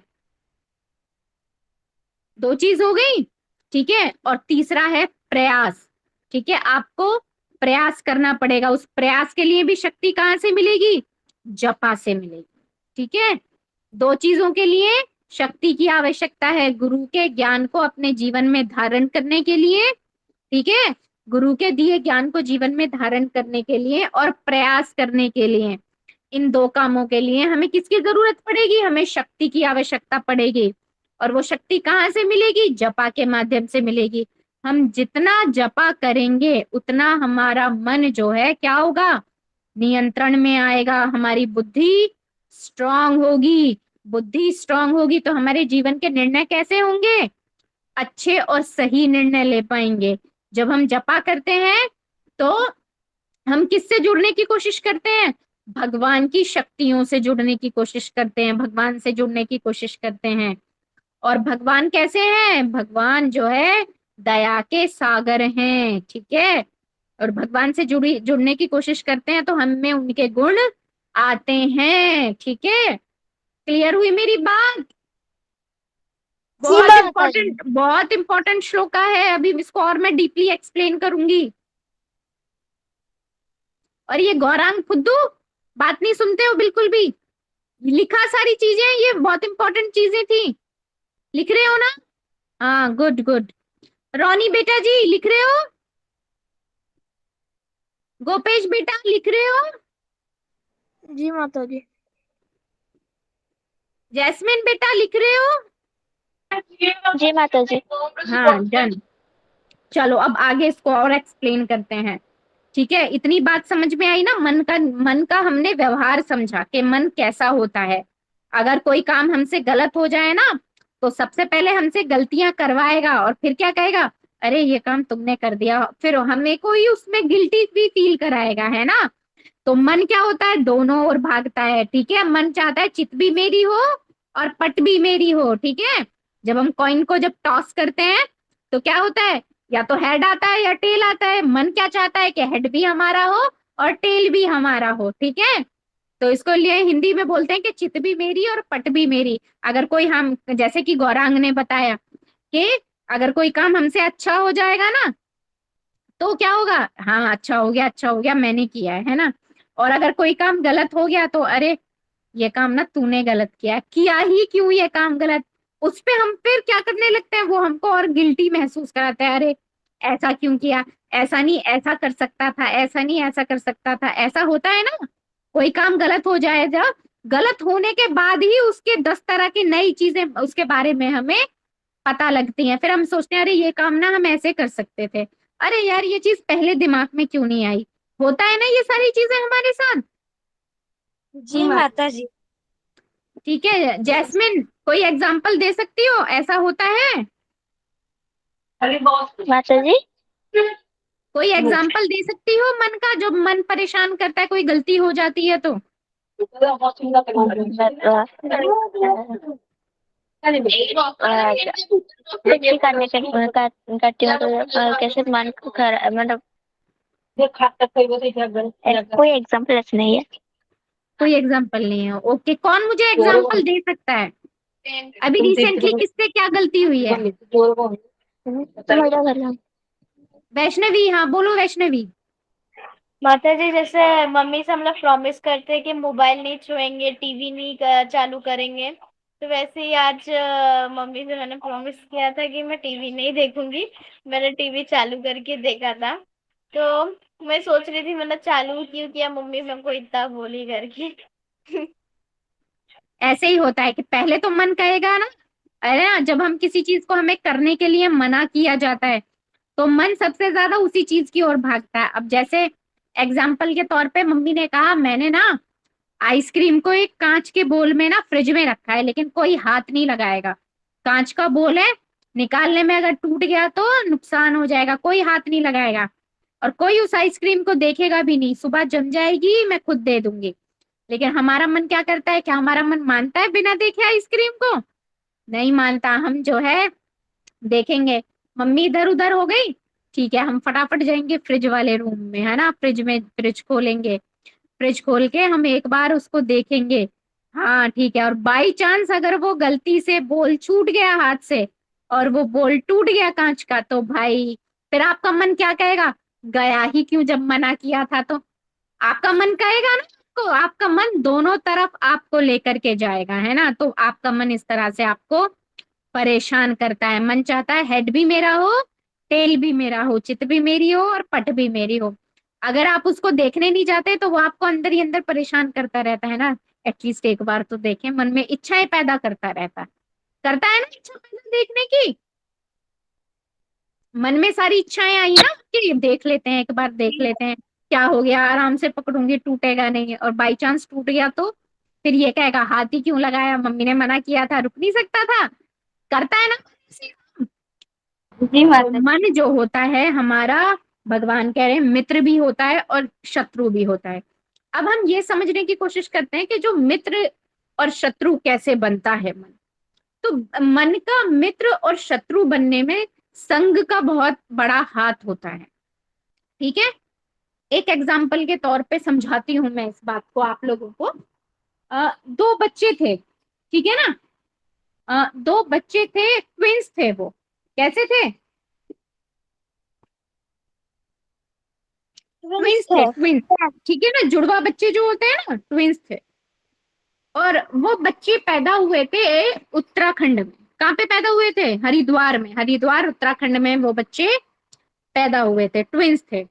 दो चीज हो गई, ठीक है। और तीसरा है प्रयास, ठीक है। आपको प्रयास करना पड़ेगा। उस प्रयास के लिए भी शक्ति कहाँ से मिलेगी? जपा से मिलेगी, ठीक है। दो चीजों के लिए शक्ति की आवश्यकता है, गुरु के ज्ञान को अपने जीवन में धारण करने के लिए, ठीक है, गुरु के दिए ज्ञान को जीवन में धारण करने के लिए और प्रयास करने के लिए। इन दो कामों के लिए हमें किसकी जरूरत पड़ेगी? हमें शक्ति की आवश्यकता पड़ेगी। और वो शक्ति कहाँ से मिलेगी? जपा के माध्यम से मिलेगी। हम जितना जपा करेंगे उतना हमारा मन जो है क्या होगा? नियंत्रण में आएगा। हमारी बुद्धि स्ट्रांग होगी। बुद्धि स्ट्रांग होगी तो हमारे जीवन के निर्णय कैसे होंगे? अच्छे और सही निर्णय ले पाएंगे। जब हम जपा करते हैं तो हम किससे जुड़ने की कोशिश करते हैं? भगवान की शक्तियों से जुड़ने की कोशिश करते हैं, भगवान से जुड़ने की कोशिश करते हैं। और भगवान कैसे हैं? भगवान जो है दया के सागर हैं, ठीक है। और भगवान से जुड़ने की कोशिश करते हैं तो हम में उनके गुण आते हैं, ठीक है। क्लियर हुई मेरी बात? जी माता जी। बहुत इंपॉर्टेंट श्लोका है। अभी इसको और मैं डीपली एक्सप्लेन करूंगी। और ये गौरांग फुद्दू बात नहीं सुनते हो बिल्कुल भी। लिखा सारी चीजें, ये बहुत इंपॉर्टेंट चीजें थी। लिख रहे हो ना? हाँ, गुड गुड। रोनी बेटा जी लिख रहे हो? गोपेश बेटा लिख रहे हो? जी माता जी। जैस्मिन बेटा लिख रहे हो? जी माता जी। हाँ, डन। चलो अब आगे इसको और एक्सप्लेन करते हैं, ठीक है। इतनी बात समझ में आई ना? मन का हमने व्यवहार समझा कि मन कैसा होता है। अगर कोई काम हमसे गलत हो जाए ना तो सबसे पहले हमसे गलतियां करवाएगा और फिर क्या कहेगा? अरे ये काम तुमने कर दिया। फिर हमें कोई उसमें गिल्टी भी फील कराएगा, है ना। तो मन क्या होता है? दोनों ओर भागता है, ठीक है। मन चाहता है चित भी मेरी हो और पट भी मेरी हो, ठीक है। जब हम कॉइन को जब टॉस करते हैं तो क्या होता है? या तो हेड आता है या टेल आता है। मन क्या चाहता है? कि हेड भी हमारा हो और टेल भी हमारा हो, ठीक है। तो इसको लिए हिंदी में बोलते हैं कि चित भी मेरी और पट भी मेरी। अगर कोई हम, जैसे कि गौरांग ने बताया कि अगर कोई काम हमसे अच्छा हो जाएगा ना तो क्या होगा? हाँ, अच्छा हो गया, अच्छा हो गया, मैंने किया है ना। और अगर कोई काम गलत हो गया तो अरे ये काम ना तूने गलत किया ही क्यों ये काम गलत? उस पे हम फिर क्या करने लगते हैं? वो हमको और गिल्टी महसूस कराता है। अरे ऐसा क्यों किया? ऐसा नहीं, ऐसा कर सकता था, ऐसा नहीं, ऐसा कर सकता था। ऐसा होता है ना। कोई काम गलत हो जाए, जब गलत होने के बाद ही उसके 10 तरह की नई चीजें उसके बारे में हमें पता लगती हैं। फिर हम सोचते हैं अरे ये काम ना हम ऐसे कर सकते थे। अरे यार ये चीज पहले दिमाग में क्यों नहीं आई? होता है ना ये सारी चीजें हमारे साथ। जी माता जी। ठीक है जैस्मिन, कोई एग्जाम्पल दे सकती हो ऐसा होता है? माता जी। कोई एग्जाम्पल दे सकती हो मन का, जो मन परेशान करता है, कोई गलती हो जाती है तो? गलती करने के करती हूँ तो कैसे मन को मतलब कोई एग्जाम्पल ऐसे नहीं है। कोई एग्जाम्पल नहीं है, ओके। कौन मुझे एग्जाम्पल दे सकता है? अभी रिसेंटली किससे क्या गलती हुई है? वैष्णवी, हाँ बोलो वैष्णवी। माता जी, जैसे मम्मी से हम लोग प्रॉमिस करते हैं कि मोबाइल नहीं छुएंगे, टीवी नहीं चालू करेंगे। तो वैसे ही आज मम्मी से मैंने प्रॉमिस किया था कि मैं टीवी नहीं देखूंगी। मैंने टीवी चालू करके देखा था। तो मैं सोच रही थी मैंने चालू क्यों किया, मम्मी मेरे को इतना बोली करके। ऐसे ही होता है कि पहले तो मन कहेगा ना, अरे ना, जब हम किसी चीज को हमें करने के लिए मना किया जाता है तो मन सबसे ज्यादा उसी चीज की ओर भागता है। अब जैसे एग्जाम्पल के तौर पे मम्मी ने कहा मैंने ना आइसक्रीम को एक कांच के बोल में ना फ्रिज में रखा है लेकिन कोई हाथ नहीं लगाएगा। कांच का बोल है, निकालने में अगर टूट गया तो नुकसान हो जाएगा, कोई हाथ नहीं लगाएगा। और कोई उस आइसक्रीम को देखेगा भी नहीं, सुबह जम जाएगी मैं खुद दे दूंगी। लेकिन हमारा मन क्या करता है? क्या हमारा मन मानता है बिना देखे आइसक्रीम को? नहीं मानता। हम जो है देखेंगे मम्मी इधर उधर हो गई, ठीक है, हम फटाफट जाएंगे फ्रिज वाले रूम में, है ना, फ्रिज खोलेंगे, फ्रिज खोल के हम एक बार उसको देखेंगे। हाँ ठीक है, और बाई चांस अगर वो गलती से बोल छूट गया हाथ से और वो बोल टूट गया कांच का, तो भाई फिर आपका मन क्या कहेगा, गया ही क्यों जब मना किया था। तो आपका मन कहेगा ना, तो आपका मन दोनों तरफ आपको लेकर के जाएगा, है ना। तो आपका मन इस तरह से आपको परेशान करता है, मन चाहता है हेड भी मेरा हो, टेल भी मेरा हो, चित भी मेरी हो और पट भी मेरी हो। अगर आप उसको देखने नहीं जाते तो वो आपको अंदर ही अंदर परेशान करता रहता है ना। एटलीस्ट एक बार तो देखें, मन में इच्छाएं पैदा करता है ना इच्छा पैदा देखने की। मन में सारी इच्छाएं आई ना कि देख लेते हैं, एक बार देख लेते हैं क्या हो गया, आराम से पकड़ूंगी टूटेगा नहीं, और बाई चांस टूट गया तो फिर ये कहेगा हाथ ही क्यों लगाया, मम्मी ने मना किया था, रुक नहीं सकता था। करता है ना। जी तो माता जी। मन जो होता है हमारा, भगवान कह रहे हैं मित्र भी होता है और शत्रु भी होता है। अब हम ये समझने की कोशिश करते हैं कि जो मित्र और शत्रु कैसे बनता है मन। तो मन का मित्र और शत्रु बनने में संग का बहुत बड़ा हाथ होता है। ठीक है, एक एग्जाम्पल के तौर पे समझाती हूं मैं इस बात को आप लोगों को। दो बच्चे थे, ठीक है ना। दो बच्चे थे, ट्विंस थे वो। कैसे थे? ट्विंस ट्विंस थे, थे। ट्विंस। ठीक है ना, जुड़वा बच्चे जो होते हैं ना, ट्विंस थे। और वो बच्चे पैदा हुए थे उत्तराखंड में। कहाँ पे पैदा हुए थे? हरिद्वार में, हरिद्वार उत्तराखंड में वो बच्चे पैदा हुए थे, ट्विंस थे।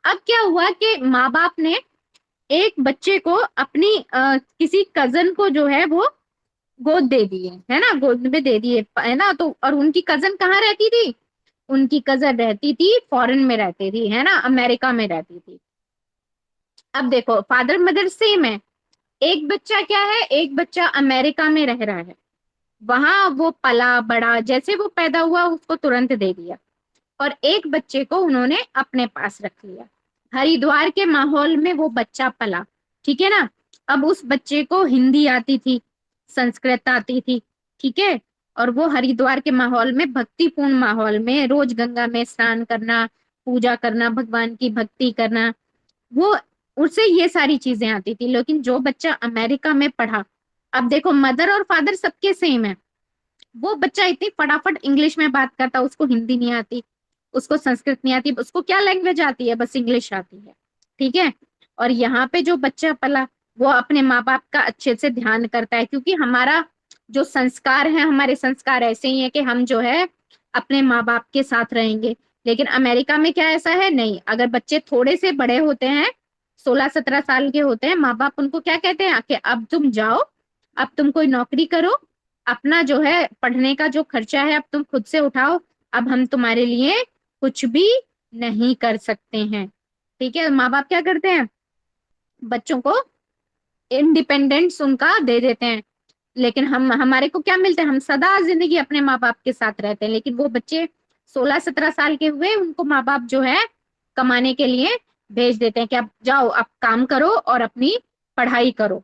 अब क्या हुआ कि माँ बाप ने एक बच्चे को अपनी किसी कजन को जो है वो गोद दे दिए, है ना, गोद में दे दिए, है ना। तो और उनकी कजन कहाँ रहती थी? उनकी कजन रहती थी फॉरेन में रहती थी, है ना, अमेरिका में रहती थी। अब देखो फादर मदर सेम है, एक बच्चा क्या है, एक बच्चा अमेरिका में रह रहा है, वहां वो पला बड़ा, जैसे वो पैदा हुआ उसको तुरंत दे दिया, और एक बच्चे को उन्होंने अपने पास रख लिया। हरिद्वार के माहौल में वो बच्चा पला, ठीक है ना। अब उस बच्चे को हिंदी आती थी, संस्कृत आती थी, ठीक है। और वो हरिद्वार के माहौल में, भक्तिपूर्ण माहौल में, रोज गंगा में स्नान करना, पूजा करना, भगवान की भक्ति करना, वो उसे ये सारी चीजें आती थी। लेकिन जो बच्चा अमेरिका में पढ़ा, अब देखो मदर और फादर सबके सेम है, वो बच्चा इतनी फटाफट इंग्लिश में बात करता, उसको हिंदी नहीं आती, उसको संस्कृत नहीं आती, उसको क्या लैंग्वेज आती है, बस इंग्लिश आती है, ठीक है। और यहाँ पे जो बच्चा पला, वो अपने माँ बाप का अच्छे से ध्यान करता है, क्योंकि हमारा जो संस्कार है, हमारे संस्कार ऐसे ही है कि हम जो है अपने माँ बाप के साथ रहेंगे। लेकिन अमेरिका में क्या ऐसा है? नहीं, अगर बच्चे थोड़े से बड़े होते हैं, 16-17 साल के होते हैं, माँ बाप उनको क्या कहते हैं कि अब तुम जाओ, अब तुम कोई नौकरी करो, अपना जो है पढ़ने का जो खर्चा है अब तुम खुद से उठाओ, अब हम तुम्हारे लिए कुछ भी नहीं कर सकते हैं। ठीक है, माँ बाप क्या करते हैं, बच्चों को इंडिपेंडेंस उनका दे देते हैं। लेकिन हम, हमारे को क्या मिलता है, हम सदा जिंदगी अपने माँ बाप के साथ रहते हैं। लेकिन वो बच्चे 16-17 साल के हुए, उनको माँ बाप जो है कमाने के लिए भेज देते हैं कि आप जाओ, आप काम करो और अपनी पढ़ाई करो।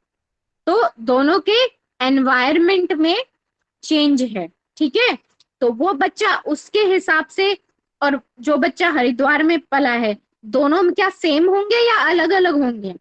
तो दोनों के एनवायरमेंट में चेंज है, ठीक है। तो वो बच्चा उसके हिसाब से, और जो बच्चा हरिद्वार में पला है, दोनों में क्या सेम होंगे या अलग अलग होंगे?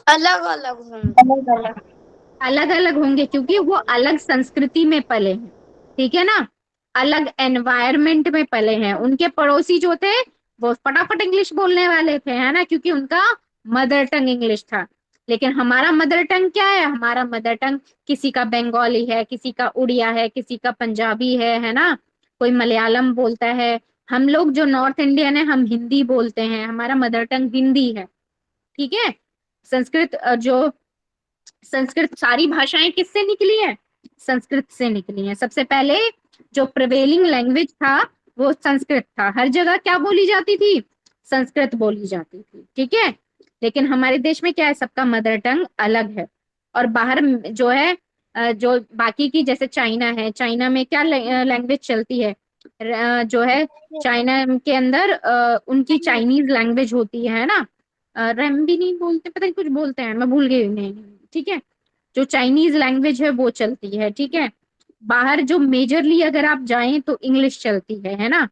अलग अलग होंगे। अलग अलग होंगे, क्योंकि वो अलग संस्कृति में पले हैं, ठीक है ना, अलग एनवायरमेंट में पले हैं। उनके पड़ोसी जो थे वो फटाफट इंग्लिश बोलने वाले थे, है ना, क्योंकि उनका मदर टंग इंग्लिश था। लेकिन हमारा मदर टंग क्या है? हमारा मदर टंग, किसी का बंगाली है, किसी का उड़िया है, किसी का पंजाबी है ना, कोई मलयालम बोलता है। हम लोग जो नॉर्थ इंडियन है, हम हिंदी बोलते हैं, हमारा मदर टंग हिंदी है, ठीक है। संस्कृत जो संस्कृत, सारी भाषाएं किससे निकली है? संस्कृत से निकली है। सबसे पहले जो प्रिवेलिंग लैंग्वेज था वो संस्कृत था, हर जगह क्या बोली जाती थी? संस्कृत बोली जाती थी, ठीक है। लेकिन हमारे देश में क्या है, सबका मदर टंग अलग है। और बाहर जो है जो बाकी की, जैसे चाइना है, चाइना में क्या लैंग्वेज चलती है? जो है चाइना के अंदर उनकी चाइनीज लैंग्वेज होती है ना, रैम भी नहीं बोलते, पता नहीं कुछ बोलते हैं, मैं भूल गई नहीं, ठीक है। जो चाइनीज लैंग्वेज है वो चलती है, ठीक है। बाहर जो मेजरली अगर आप जाएं तो इंग्लिश चलती है ना।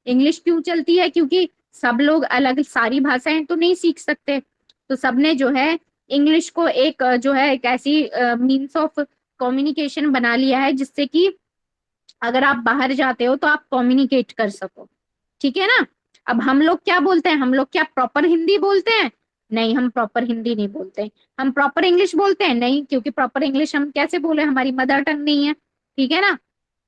इंग्लिश क्यों चलती है? क्योंकि सब लोग अलग सारी भाषाएं तो नहीं सीख सकते, तो सबने जो है इंग्लिश को एक जो है एक ऐसी मीन्स ऑफ कम्युनिकेशन बना लिया है, जिससे कि अगर आप बाहर जाते हो तो आप कम्युनिकेट कर सको। ठीक है ना। अब हम लोग क्या बोलते हैं? हम लोग क्या प्रॉपर हिंदी बोलते हैं? नहीं, हम प्रॉपर हिंदी नहीं बोलते। हम प्रॉपर इंग्लिश बोलते हैं? नहीं, क्योंकि प्रॉपर इंग्लिश हम कैसे बोले, हमारी मदर टंग नहीं है। ठीक है ना।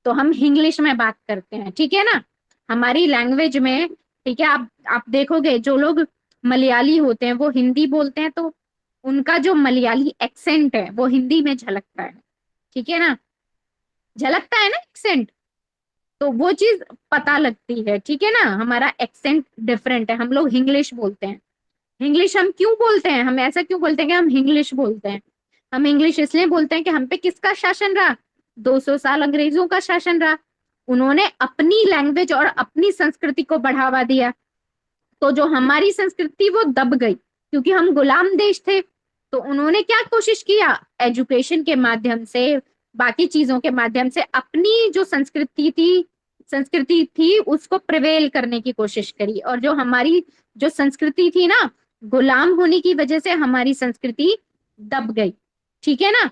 तो हम इंग्लिश में बात करते हैं। ठीक है ना। हमारी लैंग्वेज में, ठीक है, आप देखोगे जो लोग मलयाली होते हैं वो हिंदी बोलते हैं, तो उनका जो मलयाली एक्सेंट है वो हिंदी में झलकता है। ठीक है ना। झलकता है ना एक्सेंट, तो वो चीज पता लगती है। ठीक है ना। हमारा एक्सेंट डिफरेंट है, हम लोग इंग्लिश बोलते हैं। इंग्लिश हम क्यों बोलते हैं? हम ऐसा क्यों बोलते हैं कि हम इंग्लिश बोलते हैं? हम इंग्लिश इसलिए बोलते हैं कि हम पे किसका शासन रहा? 200 साल अंग्रेजों का शासन रहा। उन्होंने अपनी लैंग्वेज और अपनी संस्कृति को बढ़ावा दिया, तो जो हमारी संस्कृति वो दब गई, क्योंकि हम गुलाम देश थे। तो उन्होंने क्या कोशिश किया? एजुकेशन के माध्यम से, बाकी चीजों के माध्यम से अपनी जो संस्कृति थी उसको प्रिवेल करने की कोशिश करी। और जो हमारी जो संस्कृति थी ना, गुलाम होने की वजह से हमारी संस्कृति दब गई। ठीक है ना।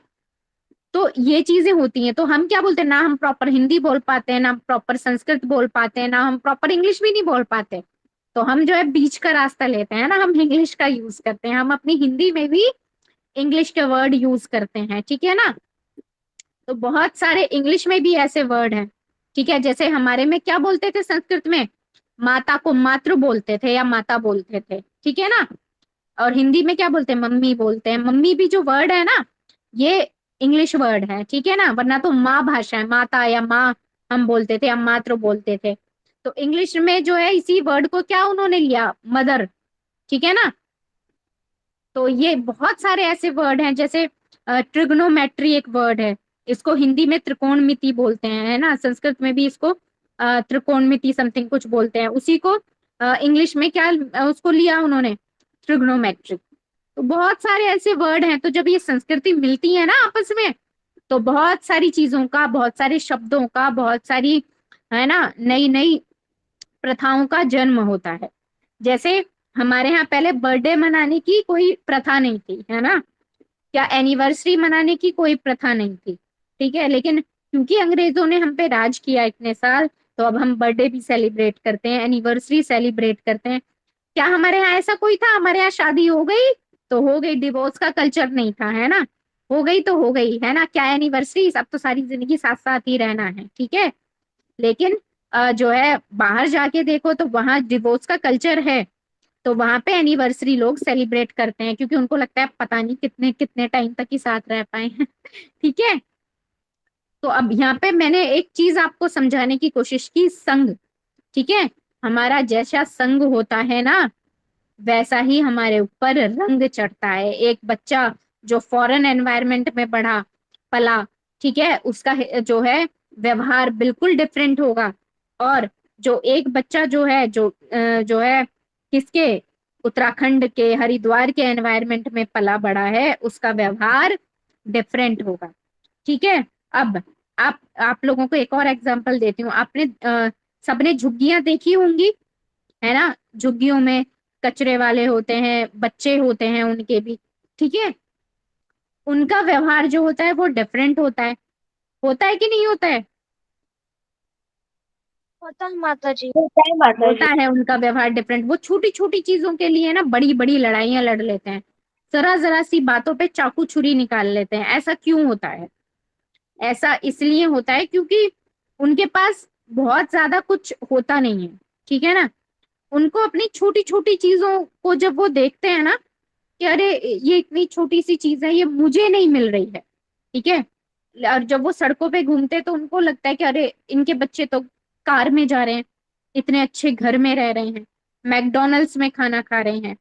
तो ये चीजें होती हैं। तो हम क्या बोलते हैं? ना हम प्रॉपर हिंदी बोल पाते हैं, ना प्रॉपर संस्कृत बोल पाते हैं, ना हम प्रॉपर इंग्लिश भी नहीं बोल पाते। तो हम जो है बीच का रास्ता लेते हैं ना, हम इंग्लिश का यूज करते हैं, हम अपनी हिंदी में भी इंग्लिश के वर्ड यूज करते हैं। ठीक है ना। तो बहुत सारे इंग्लिश में भी ऐसे वर्ड हैं। ठीक है। जैसे हमारे में क्या बोलते थे संस्कृत में? माता को मातृ बोलते थे या माता बोलते थे। ठीक है ना। और हिंदी में क्या बोलते हैं? मम्मी बोलते हैं। मम्मी भी जो वर्ड है ना, ये इंग्लिश वर्ड है। ठीक है ना। वरना तो माँ भाषा है, माता या माँ हम बोलते थे, हम मातृ बोलते थे। तो इंग्लिश में जो है इसी वर्ड को क्या उन्होंने लिया? मदर। ठीक है ना। तो ये बहुत सारे ऐसे वर्ड हैं, जैसे ट्रिग्नोमेट्री एक वर्ड है, इसको हिंदी में त्रिकोणमिति बोलते हैं, है ना। संस्कृत में भी इसको त्रिकोणमिति समथिंग कुछ बोलते हैं। उसी को इंग्लिश में क्या उसको लिया उन्होंने? ट्रिग्नोमेट्रिक। तो बहुत सारे ऐसे वर्ड हैं। तो जब ये संस्कृति मिलती है ना आपस में, तो बहुत सारी चीजों का, बहुत सारे शब्दों का, बहुत सारी, है ना, नई नई प्रथाओं का जन्म होता है। जैसे हमारे यहाँ पहले बर्थडे मनाने की कोई प्रथा नहीं थी, है ना। क्या एनिवर्सरी मनाने की कोई प्रथा नहीं थी। ठीक है। लेकिन क्योंकि अंग्रेजों ने हम पे राज किया इतने साल, तो अब हम बर्थडे भी सेलिब्रेट करते हैं, एनिवर्सरी सेलिब्रेट करते हैं। क्या हमारे यहाँ ऐसा कोई था? हमारे यहाँ शादी हो गई तो हो गई, डिवोर्स का कल्चर नहीं था, है ना। हो गई तो हो गई, है ना। क्या एनिवर्सरी? अब तो सारी जिंदगी साथ साथ ही रहना है। ठीक है। लेकिन जो है बाहर जाके देखो तो वहां डिवोर्स का कल्चर है, तो वहां पे एनिवर्सरी लोग सेलिब्रेट करते हैं, क्योंकि उनको लगता है पता नहीं कितने कितने टाइम तक ही साथ रह पाए हैं। ठीक है। तो अब यहाँ पे मैंने एक चीज आपको समझाने की कोशिश की, संग। ठीक है। हमारा जैसा संग होता है ना, वैसा ही हमारे ऊपर रंग चढ़ता है। एक बच्चा जो फॉरेन एनवायरनमेंट में बढ़ा पला, ठीक है, उसका जो है व्यवहार बिल्कुल डिफरेंट होगा। और जो एक बच्चा जो है जो है किसके, उत्तराखंड के हरिद्वार के एनवायरनमेंट में पला बड़ा है, उसका व्यवहार डिफरेंट होगा। ठीक है। अब आप लोगों को एक और एग्जांपल देती हूँ। आपने सबने झुग्गियां देखी होंगी, है ना। झुग्गियों में कचरे वाले होते हैं, बच्चे होते हैं उनके भी। ठीक है। उनका व्यवहार जो होता है वो डिफरेंट होता है कि नहीं होता है? होता है माता जी। होता है, उनका व्यवहार डिफरेंट। वो छोटी छोटी चीजों के लिए ना बड़ी बड़ी लड़ाइयां लड़ लेते हैं, जरा जरा सी बातों पे चाकू छुरी निकाल लेते हैं। ऐसा क्यों होता है? ऐसा इसलिए होता है क्योंकि उनके पास बहुत ज्यादा कुछ होता नहीं है। ठीक है ना। उनको अपनी छोटी छोटी चीजों को जब वो देखते हैं ना, कि अरे ये इतनी छोटी सी चीज है, ये मुझे नहीं मिल रही है। ठीक है। और जब वो सड़कों पे घूमते तो उनको लगता है कि अरे इनके बच्चे तो कार में जा रहे हैं, इतने अच्छे घर में रह रहे हैं, मैकडोनल्ड्स में खाना खा रहे हैं।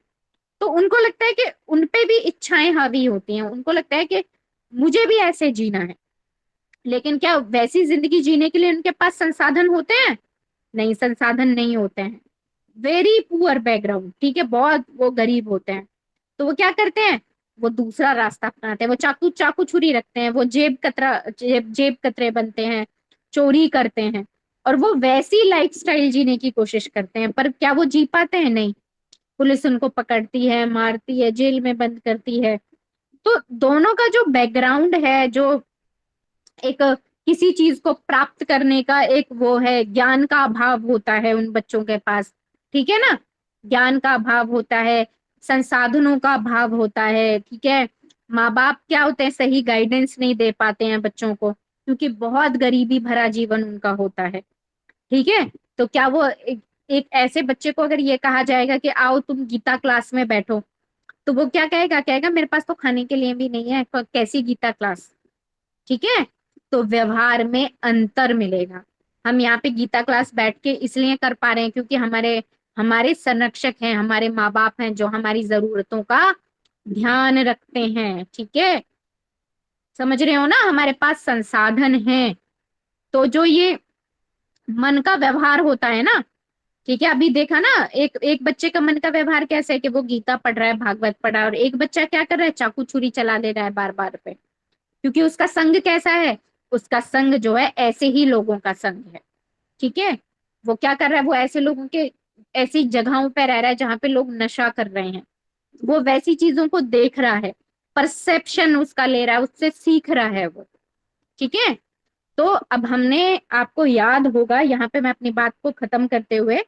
तो उनको लगता है कि उनपे भी इच्छाएं हावी होती हैं, उनको लगता है कि मुझे भी ऐसे जीना है। लेकिन क्या वैसी जिंदगी जीने के लिए उनके पास संसाधन होते हैं? नहीं, संसाधन नहीं होते हैं। वेरी पुअर बैकग्राउंड, ठीक है, बहुत वो गरीब होते हैं। तो वो क्या करते हैं? वो दूसरा रास्ता अपनाते हैं, वो चाकू चाकू छुरी रखते हैं, वो जेब कतरे बनते हैं, चोरी करते हैं, और वो वैसी लाइफस्टाइल जीने की कोशिश करते हैं। पर क्या वो जी पाते हैं? नहीं। पुलिस उनको पकड़ती है, मारती है, जेल में बंद करती है। तो दोनों का जो बैकग्राउंड है, जो एक किसी चीज को प्राप्त करने का एक वो है, ज्ञान का अभाव होता है उन बच्चों के पास, ठीक है ना। ज्ञान का अभाव होता है, संसाधनों का अभाव होता है, ठीक है। माँ बाप क्या होते हैं, सही गाइडेंस नहीं दे पाते हैं बच्चों को, क्योंकि बहुत गरीबी भरा जीवन उनका होता है, ठीक है। तो क्या वो एक ऐसे बच्चे को अगर ये कहा जाएगा कि आओ तुम गीता क्लास में बैठो, तो वो क्या कहेगा? कहेगा मेरे पास तो खाने के लिए भी नहीं है, कैसी गीता क्लास, ठीक है। तो व्यवहार में अंतर मिलेगा। हम यहाँ पे गीता क्लास बैठ के इसलिए कर पा रहे हैं क्योंकि हमारे हमारे संरक्षक हैं, हमारे माँ बाप हैं, जो हमारी जरूरतों का ध्यान रखते हैं, ठीक है। समझ रहे हो ना, हमारे पास संसाधन हैं। तो जो ये मन का व्यवहार होता है ना, ठीक है, अभी देखा ना, एक एक बच्चे का मन का व्यवहार कैसा है कि वो गीता पढ़ रहा है, भागवत पढ़ रहा है, और एक बच्चा क्या कर रहा है, चाकू छुरी चला ले रहा है बार बार पे, क्योंकि उसका संग कैसा है, उसका संग जो है ऐसे ही लोगों का संग है, ठीक है। वो क्या कर रहा है, वो ऐसे लोगों के ऐसी जगहों पे रह रहा है जहां पे लोग नशा कर रहे हैं, वो वैसी चीजों को देख रहा है, परसेप्शन उसका ले रहा है, उससे सीख रहा है वो, ठीक है। तो अब हमने, आपको याद होगा, यहाँ पे मैं अपनी बात को खत्म करते हुए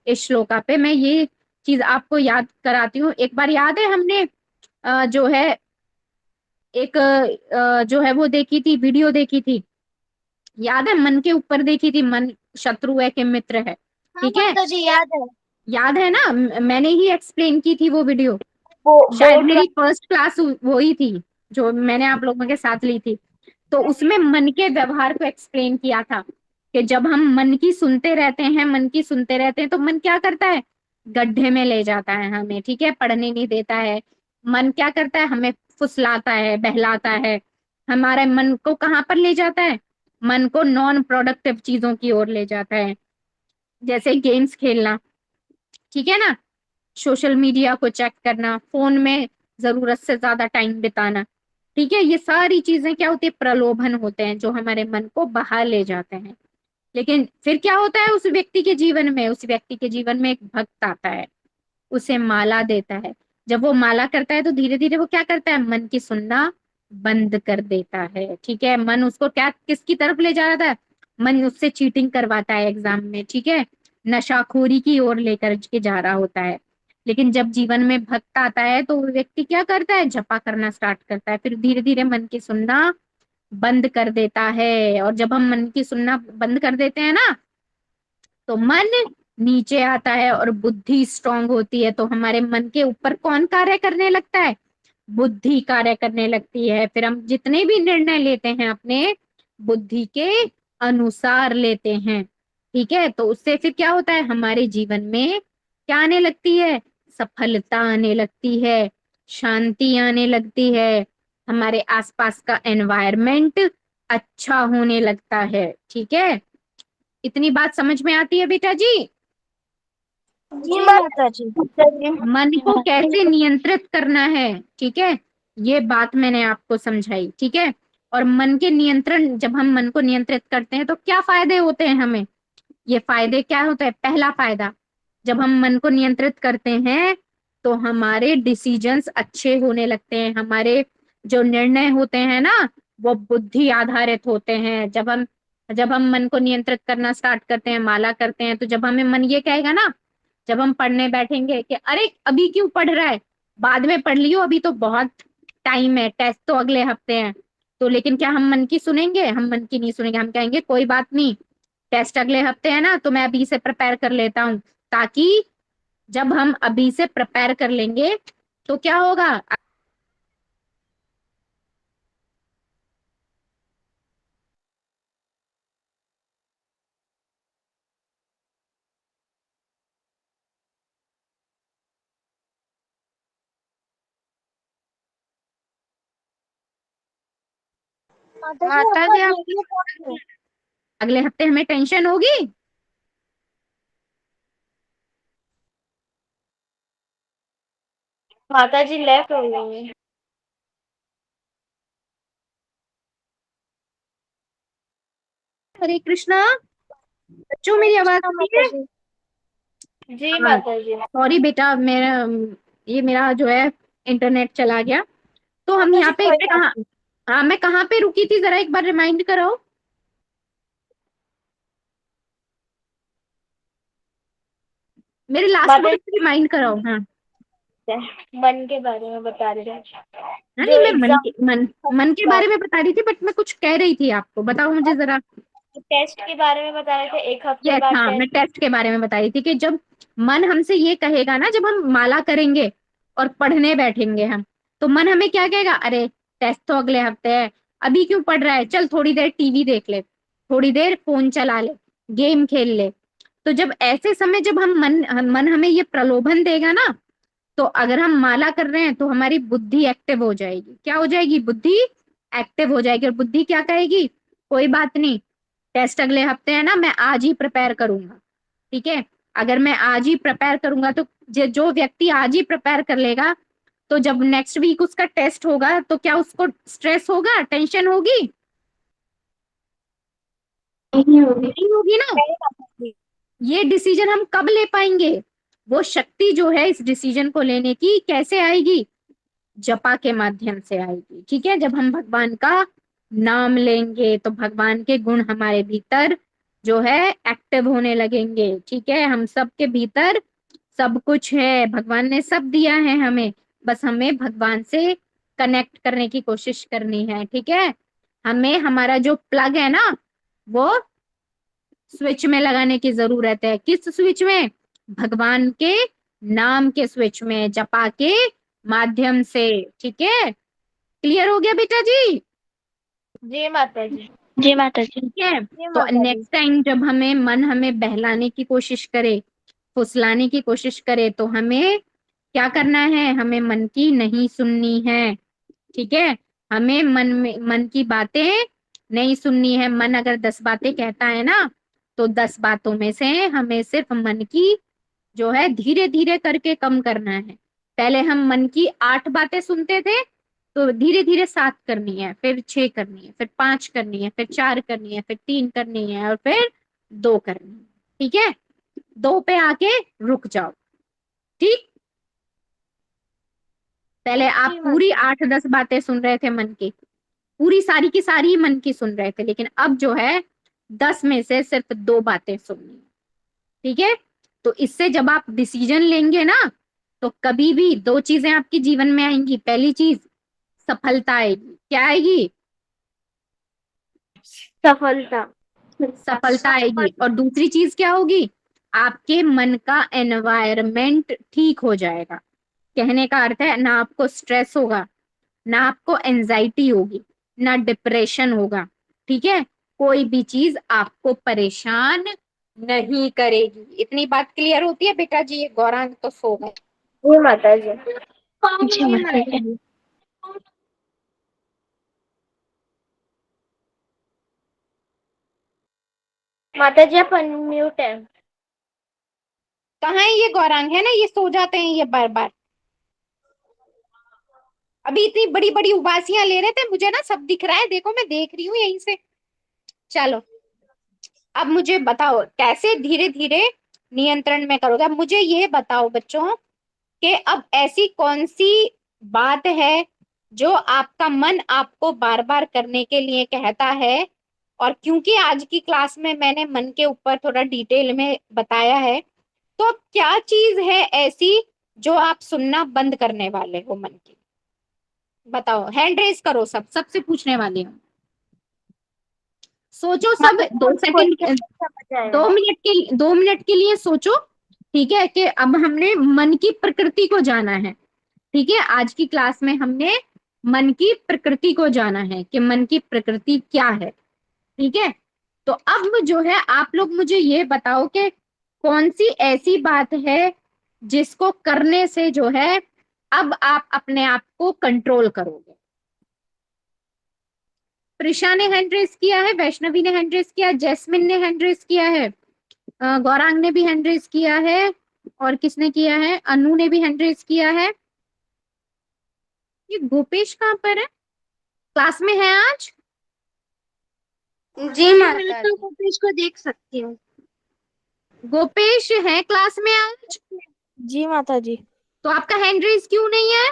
इस श्लोका पे मैं ये चीज आपको याद कराती हूँ। एक बार याद है हमने जो है एक जो है वो देखी थी, वीडियो देखी थी, याद है, मन के ऊपर देखी थी, मन शत्रु है कि मित्र है, हाँ ठीक है। माता जी याद है। याद है ना, मैंने ही एक्सप्लेन की थी वो वीडियो, शायद बोर्ड का। मेरी फर्स्ट क्लास वो ही थी जो मैंने आप लोगों के साथ ली थी। तो उसमें मन के व्यवहार को एक्सप्लेन किया था कि जब हम मन की सुनते रहते हैं, मन की सुनते रहते हैं, तो मन क्या करता है, गड्ढे में ले जाता है हमें, ठीक है, पढ़ने नहीं देता है। मन क्या करता है, हमें फुसलाता है, बहलाता है, हमारे मन को कहाँ पर ले जाता है, मन को नॉन प्रोडक्टिव चीजों की ओर ले जाता है, जैसे गेम्स खेलना, ठीक है ना, सोशल मीडिया को चेक करना, फोन में जरूरत से ज्यादा टाइम बिताना, ठीक है। ये सारी चीजें क्या होती है, प्रलोभन होते हैं जो हमारे मन को बहा ले जाते हैं। लेकिन फिर क्या होता है उस व्यक्ति के जीवन में, उस व्यक्ति के जीवन में एक भक्त आता है, उसे माला देता है। जब वो माला करता है तो धीरे धीरे वो क्या करता है, मन की सुनना बंद कर देता है, ठीक है। मन उसको क्या, किसकी तरफ ले जा रहा था, मन उससे चीटिंग करवाता है एग्जाम में, ठीक है, नशाखोरी की ओर लेकर के जा रहा होता है। लेकिन जब जीवन में भक्त आता है तो वो व्यक्ति क्या करता है, जपा करना स्टार्ट करता है, फिर धीरे धीरे मन की सुनना बंद कर देता है। और जब हम मन की सुनना बंद कर देते हैं ना, तो मन नीचे आता है और बुद्धि स्ट्रांग होती है। तो हमारे मन के ऊपर कौन कार्य करने लगता है, बुद्धि कार्य करने लगती है। फिर हम जितने भी निर्णय लेते हैं अपने बुद्धि के अनुसार लेते हैं, ठीक है। तो उससे फिर क्या होता है, हमारे जीवन में क्या आने लगती है, सफलता आने लगती है, शांति आने लगती है, हमारे आसपास का एनवायरमेंट अच्छा होने लगता है, ठीक है। इतनी बात समझ में आती है बेटा जी? जी माता जी। मन को कैसे नियंत्रित करना है, ठीक है, ये बात मैंने आपको समझाई, ठीक है। और मन के नियंत्रण, जब हम मन को नियंत्रित करते हैं तो क्या फायदे होते हैं हमें, ये फायदे क्या होता है, पहला फायदा, जब हम मन को नियंत्रित करते हैं तो हमारे डिसीजंस अच्छे होने लगते हैं, हमारे जो निर्णय होते हैं ना वो बुद्धि आधारित होते हैं। जब हम मन को नियंत्रित करना स्टार्ट करते हैं, माला करते हैं, तो जब हमें मन ये कहेगा ना, जब हम पढ़ने बैठेंगे कि अरे अभी क्यों पढ़ रहा है, बाद में पढ़ लियो, अभी तो बहुत टाइम है, टेस्ट तो अगले हफ्ते हैं। तो लेकिन क्या हम मन की सुनेंगे, हम मन की नहीं सुनेंगे, हम कहेंगे कोई बात नहीं, टेस्ट अगले हफ्ते है ना, तो मैं अभी से प्रिपेयर कर लेता हूँ। ताकि जब हम अभी से प्रिपेयर कर लेंगे तो क्या होगा, माता जी माता आपका जी आप वीडियो कौन है? अगले हफ्ते हमें टेंशन होगी। माता जी लेफ्ट हो गई है। हरे कृष्णा। बच्चों मेरी आवाज आ रही है? जी हाँ, माता जी। सॉरी बेटा, मेरा ये मेरा जो है इंटरनेट चला गया। तो हम माता यहाँ जी पे कोई मैं बात कहाँ, नहीं। हाँ मैं कहाँ पे रुकी थी, जरा एक बार रिमाइंड कराओ। मेरे लास्ट माता वर्ड जी रिमाइंड कराओ। हाँ मन के बारे में बता रहे थे, हाँ, नहीं जो मैं मन एग्जाम के मन के बारे में बता रही थी, बट मैं कुछ कह रही थी आपको, बताओ मुझे जरा। टेस्ट के बारे में बता रहे थे, एक हफ्ते यस बाद हाँ, मैं टेस्ट। टेस्ट के बारे में बता रही थी कि जब मन हमसे ये कहेगा ना, जब हम माला करेंगे और पढ़ने बैठेंगे हम, तो मन हमें क्या कहेगा, अरे टेस्ट तो अगले हफ्ते है, अभी क्यों पढ़ रहा है, चल थोड़ी देर टीवी देख ले, थोड़ी देर फोन चला ले, गेम खेल ले। तो जब ऐसे समय जब मन हमें ये प्रलोभन देगा ना, तो अगर हम माला कर रहे हैं तो हमारी बुद्धि एक्टिव हो जाएगी। क्या हो जाएगी? बुद्धि एक्टिव हो जाएगी। और बुद्धि क्या कहेगी? कोई बात नहीं, टेस्ट अगले हफ्ते है ना, मैं आज ही प्रिपेयर करूंगा। ठीक है, अगर मैं आज ही प्रिपेयर करूंगा तो जो व्यक्ति आज ही प्रिपेयर कर लेगा, तो जब नेक्स्ट वीक उसका टेस्ट होगा तो क्या उसको स्ट्रेस होगा, टेंशन होगी? नहीं होगी। नहीं होगी ना। नहीं माता जी। ये डिसीजन हम कब ले पाएंगे? वो शक्ति जो है इस डिसीजन को लेने की कैसे आएगी? जपा के माध्यम से आएगी। ठीक है, जब हम भगवान का नाम लेंगे तो भगवान के गुण हमारे भीतर जो है एक्टिव होने लगेंगे। ठीक है, हम सबके भीतर सब कुछ है, भगवान ने सब दिया है हमें, बस हमें भगवान से कनेक्ट करने की कोशिश करनी है। ठीक है, हमें हमारा जो प्लग है ना, वो स्विच में लगाने की जरूरत है। किस स्विच में? भगवान के नाम के स्विच में, जपा के माध्यम से। ठीक है, क्लियर हो गया बेटा जी? जी माता जी। जी माता जी। ठीक है, जी तो माता जी। नेक्स्ट टाइम जब मन हमें बहलाने की कोशिश करे, फुसलाने की कोशिश करे, तो हमें क्या करना है? हमें मन की नहीं सुननी है। ठीक है, हमें मन की बातें नहीं सुननी है। मन अगर 10 बातें कहता है ना, तो 10 बातों में से हमें सिर्फ मन की जो है धीरे धीरे करके कम करना है। पहले हम मन की 8 बातें सुनते थे, तो धीरे धीरे 7 करनी है, फिर 6 करनी है, फिर 5 करनी है, फिर 4 करनी है, फिर 3 करनी है, और फिर 2 करनी है। ठीक है, 2 पे आके रुक जाओ। ठीक, पहले आप जी पूरी माता जी। 8-10 बातें सुन रहे थे मन की, पूरी सारी की सारी ही मन की सुन रहे थे, लेकिन अब जो है 10 में से सिर्फ 2 बातें सुननी है। ठीक है, तो इससे जब आप डिसीजन लेंगे ना, तो कभी भी 2 चीजें आपके जीवन में आएंगी। पहली चीज, सफलता आएगी। क्या आएगी? सफलता। सफलता आएगी। और दूसरी चीज क्या होगी? आपके मन का एनवायरमेंट ठीक हो जाएगा। कहने का अर्थ है, ना आपको स्ट्रेस होगा, ना आपको एंजाइटी होगी, ना डिप्रेशन होगा। ठीक है, कोई भी चीज आपको परेशान नहीं करेगी। इतनी बात क्लियर होती है बेटा जी? ये गौरांग तो सो गए। जी माता जी। जी जी माता माता जी। जी। माता जी आप अनम्यूट है। कहाँ है ये गौरांग? है ना, ये सो जाते हैं ये बार बार। अभी इतनी बड़ी बड़ी उबासियां ले रहे थे, मुझे ना सब दिख रहा है, देखो मैं देख रही हूँ यहीं से। चलो, अब मुझे बताओ कैसे धीरे धीरे नियंत्रण में करोगे। अब मुझे ये बताओ बच्चों, कि अब ऐसी कौन सी बात है जो आपका मन आपको बार बार करने के लिए कहता है। और क्योंकि आज की क्लास में मैंने मन के ऊपर थोड़ा डिटेल में बताया है, तो अब क्या चीज है ऐसी जो आप सुनना बंद करने वाले हो मन की? बताओ, हैंड रेज करो, सब सबसे पूछने वाली हूँ। सोचो सब, माता जी 2 मुझे सेकंड, क्वेश्चन समझ आया। 2 मिनट के लिए सोचो। ठीक है, कि अब हमने मन की प्रकृति को जाना है। ठीक है, आज की क्लास में हमने मन की प्रकृति को जाना है कि मन की प्रकृति क्या है। ठीक है, तो अब जो है आप लोग मुझे ये बताओ कि कौन सी ऐसी बात है जिसको करने से जो है अब आप अपने आप को कंट्रोल करोगे। प्रिशा ने हैंड रेस किया है, वैष्णवी ने हैंड रेस किया, जैस्मिन ने हैंड रेस किया है, गौरांग ने भी हैंड रेस किया है, और किसने किया है? अनु ने भी हैंड रेस किया है। ये गोपेश कहाँ पर है? क्लास में है आज? जी मैं माता मिलकर जी। गोपेश को देख सकती हूँ। गोपेश है क्लास में आज? जी माता जी। तो आपका हैंड रेज क्यों नहीं है?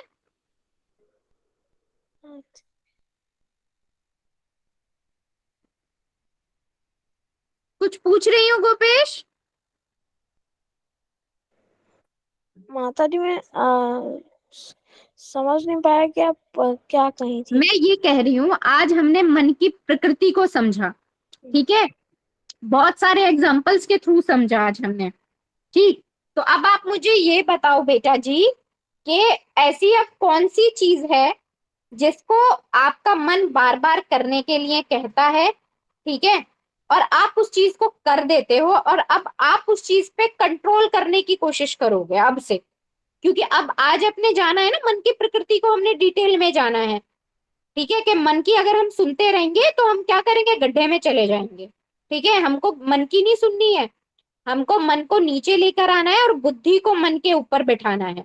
कुछ पूछ रही हूँ गोपेश? माता जी मैं समझ नहीं पाया कि आप क्या कही थी। मैं ये कह रही हूँ आज हमने मन की प्रकृति को समझा, ठीक है? बहुत सारे एग्जाम्पल्स के थ्रू समझा आज हमने, ठीक। तो अब आप मुझे ये बताओ बेटा जी कि ऐसी अब कौन सी चीज है जिसको आपका मन बार बार करने के लिए कहता है, ठीक है, और आप उस चीज को कर देते हो, और अब आप उस चीज पे कंट्रोल करने की कोशिश करोगे अब से, क्योंकि अब आज अपने जाना है ना, मन की प्रकृति को हमने डिटेल में जाना है, ठीक है, कि मन की अगर हम सुनते रहेंगे तो हम क्या करेंगे, गड्ढे में चले जाएंगे, ठीक है। हमको मन की नहीं सुननी है, हमको मन को नीचे लेकर आना है और बुद्धि को मन के ऊपर बिठाना है,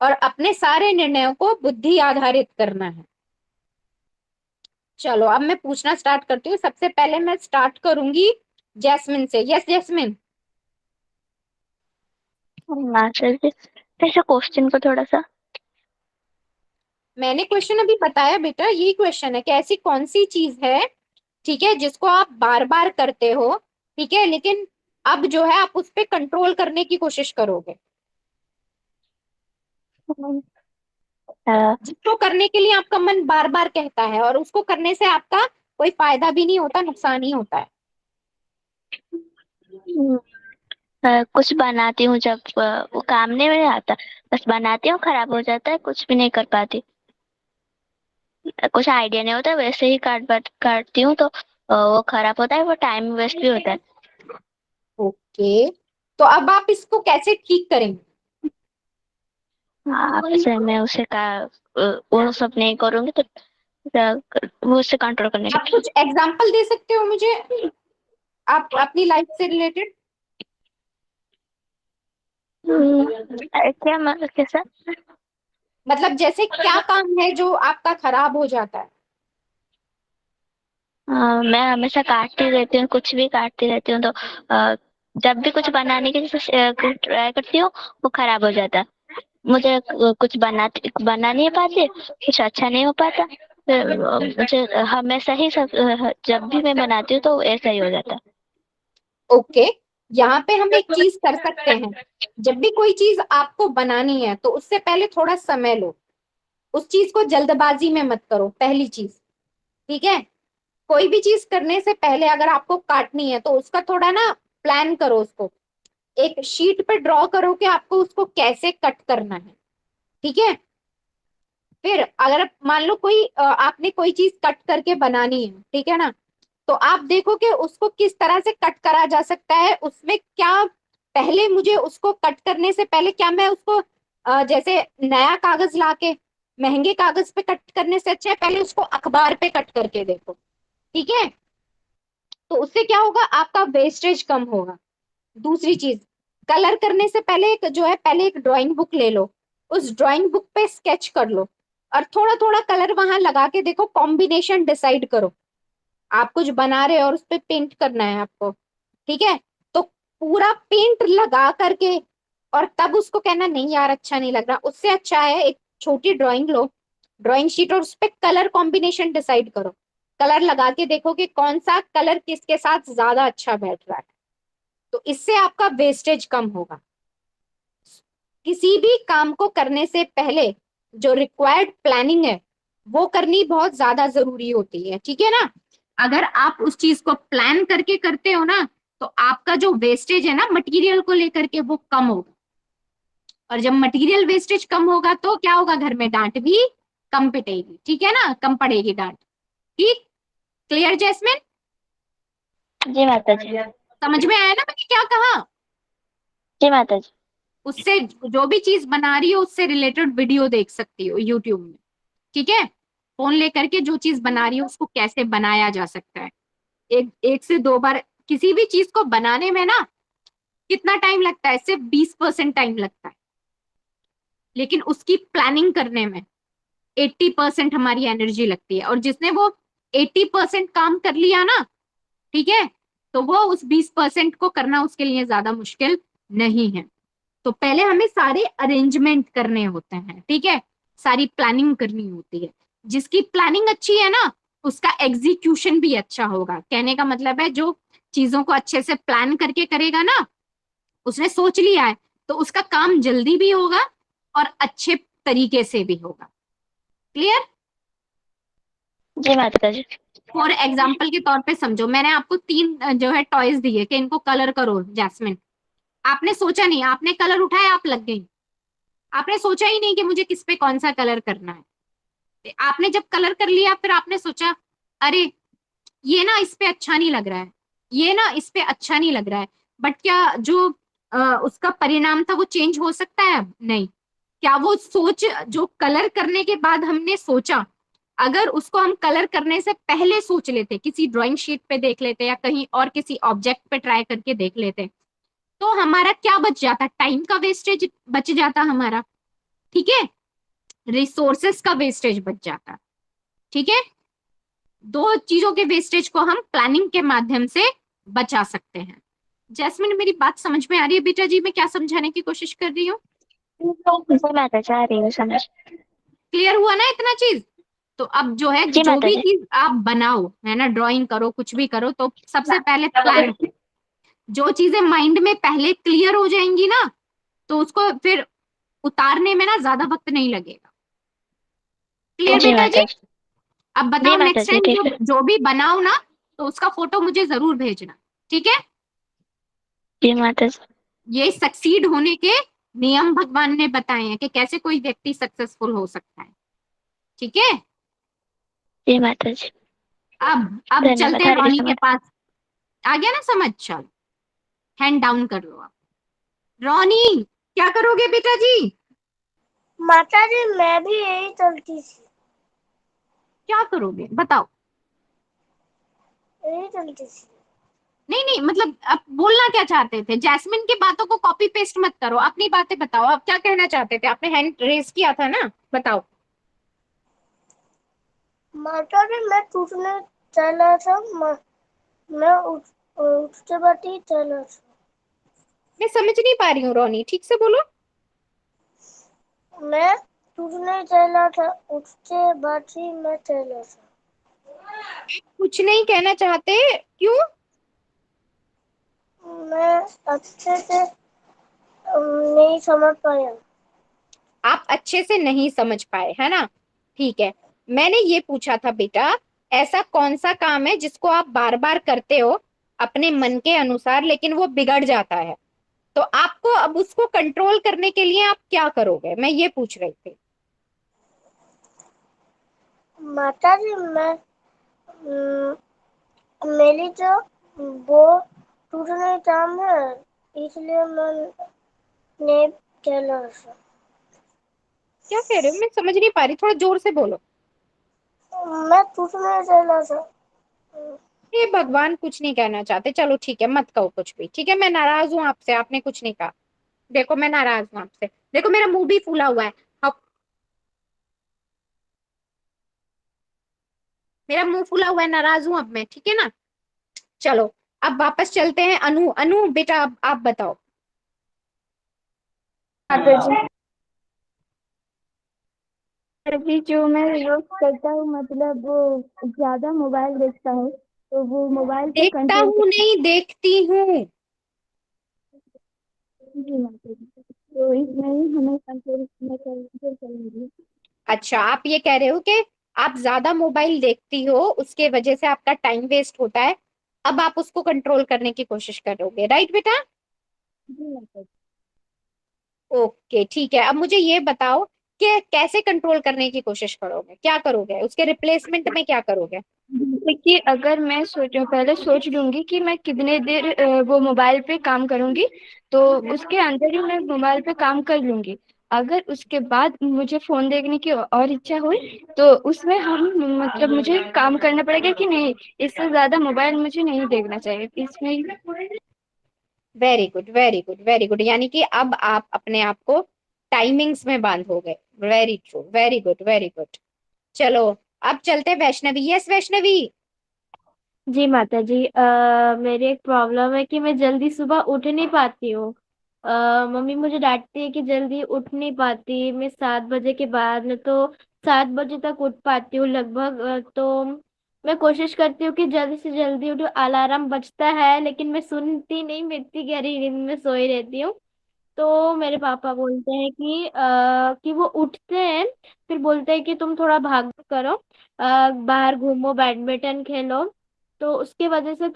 और अपने सारे निर्णयों को बुद्धि आधारित करना है। चलो अब मैं पूछना स्टार्ट करती हूँ। सबसे पहले मैं स्टार्ट करूंगी जैस्मिन से। Yes jasmine. मास्टर जी फिर से क्वेश्चन को थोड़ा सा। मैंने क्वेश्चन अभी बताया बेटा, यही क्वेश्चन है कि ऐसी कौन सी चीज है, ठीक है, जिसको आप बार बार करते हो, ठीक है, लेकिन अब जो है आप उस पर कंट्रोल करने की कोशिश करोगे, अ, जिसको करने के लिए आपका मन बार बार कहता है, और उसको करने से आपका कोई फायदा भी नहीं होता, नुकसान ही होता है। कुछ बनाती हूँ जब वो काम नहीं में आता, बस बनाती हूँ खराब हो जाता है, कुछ भी नहीं कर पाती। कुछ आइडिया नहीं होता, वैसे ही काटती हूँ तो वो खराब होता है, वो टाइम वेस्ट भी होता है। ओके, तो अब आप इसको कैसे ठीक करेंगे? फिर मैं उसे वो सब नहीं करूंगी तो वो उससे कंट्रोल करने आप की। कुछ एग्जाम्पल दे सकते हो मुझे, आप अपनी लाइफ से रिलेटेड? क्या मतलब कैसा? मतलब जैसे क्या काम है जो आपका खराब हो जाता है? मैं हमेशा काटती रहती हूँ, कुछ भी काटती रहती हूँ तो जब भी कुछ बनाने की ट्राई करती हूँ वो खराब हो जाता है। मुझे कुछ बना नहीं पाती, कुछ अच्छा नहीं हो पाता। फिर मुझे हमेशा ही जब भी मैं बनाती हूँ तो ऐसा ही हो जाता है। ओके, यहाँ पे हम एक चीज कर सकते हैं। जब भी कोई चीज आपको बनानी है तो उससे पहले थोड़ा समय लो, उस चीज को जल्दबाजी में मत करो, पहली चीज, ठीक है। कोई भी चीज करने से पहले अगर आपको काटनी है तो उसका थोड़ा ना प्लान करो, उसको एक शीट पे ड्रॉ करो कि आपको उसको कैसे कट करना है, ठीक है। फिर अगर मान लो कोई आपने कोई चीज कट करके बनानी है, ठीक है ना, तो आप देखो कि उसको किस तरह से कट करा जा सकता है, उसमें क्या, पहले मुझे उसको कट करने से पहले क्या मैं उसको जैसे नया कागज लाके महंगे कागज पे कट करने से अच्छा है पहले उसको अखबार पे कट करके देखो, ठीक है। तो उससे क्या होगा, आपका वेस्टेज कम होगा। दूसरी चीज, कलर करने से पहले एक जो है, पहले एक ड्राइंग बुक ले लो, उस ड्राइंग बुक पे स्केच कर लो, और थोड़ा थोड़ा कलर वहां लगा के देखो, कॉम्बिनेशन डिसाइड करो। आप कुछ बना रहे हो और उस पे पेंट करना है आपको, ठीक है, तो पूरा पेंट लगा करके और तब उसको कहना नहीं यार अच्छा नहीं लग रहा, उससे अच्छा है एक छोटी ड्राइंग लो, ड्राइंग शीट, और उस पे कलर कॉम्बिनेशन डिसाइड करो, कलर लगा के देखो कि कौन सा कलर किसके साथ ज्यादा अच्छा बैठ रहा है, तो इससे आपका वेस्टेज कम होगा। किसी भी काम को करने से पहले जो रिक्वायर्ड प्लानिंग है वो करनी बहुत ज्यादा जरूरी होती है, ठीक है ना। अगर आप उस चीज को प्लान करके करते हो ना तो आपका जो वेस्टेज है ना मटेरियल को लेकर के वो कम होगा, और जब मटेरियल वेस्टेज कम होगा तो क्या होगा, घर में डांट भी कम पिटेगी, ठीक है ना, कम पड़ेगी डांट, ठीक। Clear jasmine? जी माता जी। समझ में आया ना मैंने क्या कहा? जी माता जी। उससे जो भी चीज बना रही हो उससे रिलेटेड वीडियो देख सकती हो यूट्यूब में, ठीक है। फोन लेकर के जो चीज बना रही हो उसको कैसे बनाया जा सकता है, एक एक से दो बार। किसी भी चीज को बनाने में ना कितना टाइम लगता है, सिर्फ 20% टाइम लगता है, लेकिन उसकी प्लानिंग करने में 80% हमारी एनर्जी लगती है, और जिसने वो 80% काम कर लिया ना ठीक है, तो वो उस 20% को करना उसके लिए ज्यादा मुश्किल नहीं है। तो पहले हमें सारे अरेंजमेंट करने होते हैं, ठीक है, सारी प्लानिंग करनी होती है। जिसकी प्लानिंग अच्छी है ना, उसका एग्जीक्यूशन भी अच्छा होगा। कहने का मतलब है जो चीजों को अच्छे से प्लान करके करेगा ना, उसने सोच लिया है, तो उसका काम जल्दी भी होगा और अच्छे तरीके से भी होगा। क्लियर? जी माता जी। फॉर एग्जाम्पल के तौर पे समझो, मैंने आपको 3 जो है टॉयज दिए कि इनको कलर करो जैस्मिन। आपने सोचा नहीं, आपने कलर उठाया, आप लग गई। आपने सोचा ही नहीं कि मुझे किस पे कौन सा कलर करना है। आपने जब कलर कर लिया, फिर आपने सोचा अरे ये ना इस पे अच्छा नहीं लग रहा है, ये ना इस पे अच्छा नहीं लग रहा है। बट क्या जो उसका परिणाम था वो चेंज हो सकता है? अब नहीं। क्या वो सोच जो कलर करने के बाद हमने सोचा, अगर उसको हम कलर करने से पहले सोच लेते, किसी ड्राइंग शीट पे देख लेते या कहीं और किसी ऑब्जेक्ट पे ट्राई करके देख लेते, तो हमारा क्या बच जाता? टाइम का वेस्टेज बच जाता हमारा, ठीक है, रिसोर्सेस का वेस्टेज बच जाता। ठीक है, दो चीजों के वेस्टेज को हम प्लानिंग के माध्यम से बचा सकते हैं। जैस्मिन, मेरी बात समझ में आ रही है बेटा जी? मैं क्या समझाने की कोशिश कर रही हूँ? जी माता जी, आ रही हूँ समझ। क्लियर हुआ ना इतना चीज? तो अब जो है, जी जो माता भी जी। चीज आप बनाओ, है ना, ड्राइंग करो, कुछ भी करो, तो सबसे पहले प्लान। जो चीजें माइंड में पहले क्लियर हो जाएंगी ना, तो उसको फिर उतारने में ना ज्यादा वक्त नहीं लगेगा। क्लियर जी बेटा जी? माता जी। अब जी बताओ, माता नेक्स्ट जी, टाइम ठीक जो है। जो भी बनाओ ना, तो उसका फोटो मुझे जरूर भेजना। ठीक है? जी माता जी। ये सक्सीड होने के नियम भगवान ने बताए हैं कि कैसे कोई व्यक्ति सक्सेसफुल हो सकता है। ठीक है, जी माता जी। अब चलते धन्यवाद, हैं हरे रोनी कृष्ण के माता। पास। आ गया ना समझ? चल, हैंड डाउन कर लो आप। रोनी, क्या करोगे बेटा जी? माता जी मैं भी यही चलती थी, क्या करोगे बताओ? यही चलती थी। नहीं नहीं, मतलब आप बोलना क्या चाहते थे? जैस्मिन की बातों को कॉपी पेस्ट मत करो, अपनी बातें बताओ। आप क्या कहना चाहते थे? आपने हैंड रेज किया था ना, बताओ। माता जी मैं टूटने चला था, मैं उठते बाटी चला था। मैं समझ नहीं पा रही हूँ रोनी, ठीक से बोलो। मैं टूटने चला था, उठते बाटी मैं चला था। कुछ नहीं कहना चाहते? क्यों? मैं अच्छे से नहीं समझ पाया। आप अच्छे से नहीं समझ पाए, है ना? ठीक है, मैंने ये पूछा था बेटा, ऐसा कौन सा काम है जिसको आप बार बार करते हो अपने मन के अनुसार, लेकिन वो बिगड़ जाता है? तो आपको अब उसको कंट्रोल करने के लिए आप क्या करोगे, मैं ये पूछ रही थी। माता जी मैं मेरी जो वो टूटने काम है, इसलिए मैं नहीं चला था। क्या कह रहे हो? मैं समझ नहीं पा रही, थोड़ा जोर से बोलो। मैं टूटने चला था। ये भगवान कुछ नहीं कहना चाहते, चलो ठीक है, मत कहो कुछ भी। ठीक है, मैं नाराज हूं आपसे, आपने कुछ नहीं कहा। देखो मैं नाराज हूं आपसे, देखो मेरा मुंह भी फूला हुआ है। अब मेरा मुंह फूला हुआ है, नाराज हूं अब मैं, ठीक है ना? चलो, अब वापस चलते हैं। अनु, अनु बेटा, अब आप बताओ। माता जी, अभी जो मैं रोज करता हूँ, मतलब वो ज्यादा मोबाइल देखता हूँ, तो वो मोबाइल पे देखता कंट्रोल हूँ नहीं, देखती हूँ। जी माता जी, तो इसमें ही हमें कंट्रोल में कंट्रोल करेंगे। अच्छा, आप ये कह रहे हो कि आप ज्यादा मोबाइल देखती हो, उसके वजह से आपका टाइम वेस्ट होता है। अब आप उसको कंट्रोल करने की कोशिश करोगे, राइट बेटा? जी माता जी। ओके ठीक है, अब मुझे ये बताओ कि कैसे कंट्रोल करने की कोशिश करोगे, क्या करोगे उसके रिप्लेसमेंट में, क्या करोगे? देखिए, अगर मैं पहले सोच लूंगी कि मैं कितने देर वो मोबाइल पे काम करूंगी, तो उसके अंदर ही मैं मोबाइल पे काम कर लूंगी। अगर उसके बाद मुझे फोन देखने की और इच्छा हुई, तो उसमें हम मतलब मुझे काम करना पड़ेगा कि नहीं, इससे ज्यादा मोबाइल मुझे नहीं देखना चाहिए इसमें। Very good, very good, very good. यानी कि अब आप अपने आप को टाइमिंग्स में बांधोगे। Very true, very good, very good. चलो, अब चलते हैं वैष्णवी। यस वैष्णवी। जी माता जी, मेरी एक प्रॉब्लम है कि मैं जल्दी सुबह उठ नहीं पाती हूँ। मम्मी मुझे डांटती है कि जल्दी उठ नहीं पाती मैं 7 बजे के बाद, नहीं तो 7 बजे तक उठ पाती हूँ लगभग। तो मैं कोशिश करती हूँ कि जल्दी से जल्दी उठूँ। अलार्म बजता है लेकिन मैं सुनती नहीं, मैं इतनी गहरी नींद में सोई रहती हूँ। तो मेरे पापा बोलते हैं कि वो उठते हैं, फिर बोलते हैं कि तुम थोड़ा भाग करो, बाहर घूमो, बैडमिंटन खेलो। तो उसके वजह से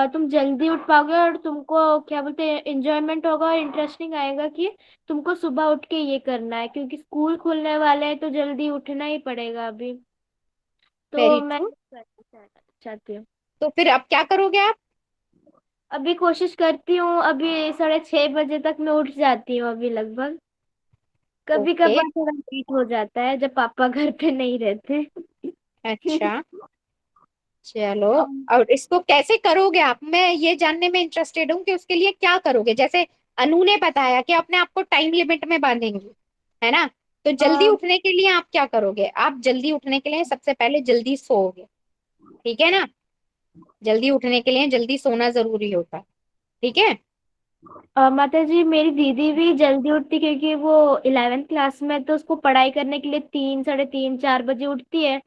तुम जल्दी उठ पाओगे और तुमको क्या बोलते हैं इंजॉयमेंट होगा और इंटरेस्टिंग आएगा कि तुमको सुबह उठ के ये करना है, क्योंकि स्कूल खुलने वाले हैं तो जल्दी उठना ही पड़ेगा अभी। तो वेरी मैं ट्रू। चाहती हूँ, तो फिर अब क्या करोगे आप? अभी कोशिश करती हूँ, अभी 6:30 बजे तक मैं उठ जाती हूँ अभी लगभग। कभी ओके। कभार थोड़ा लेट हो जाता है जब पापा घर पे नहीं रहते। अच्छा, चलो। अम, और इसको कैसे करोगे आप, मैं ये जानने में इंटरेस्टेड हूँ कि उसके लिए क्या करोगे। जैसे अनु ने बताया कि अपने आप को टाइम लिमिट में बांधेंगी, है ना? तो जल्दी अ, उठने के लिए आप क्या करोगे? आप जल्दी उठने के लिए सबसे पहले जल्दी सोओगे, ठीक है ना? जल्दी उठने के लिए जल्दी सोना जरूरी होता है, ठीक है? माता जी, मेरी दीदी भी जल्दी उठती क्योंकि वो 11th क्लास में है, तो उसको पढ़ाई करने के लिए 3, 3:30, 4 बजे उठती है।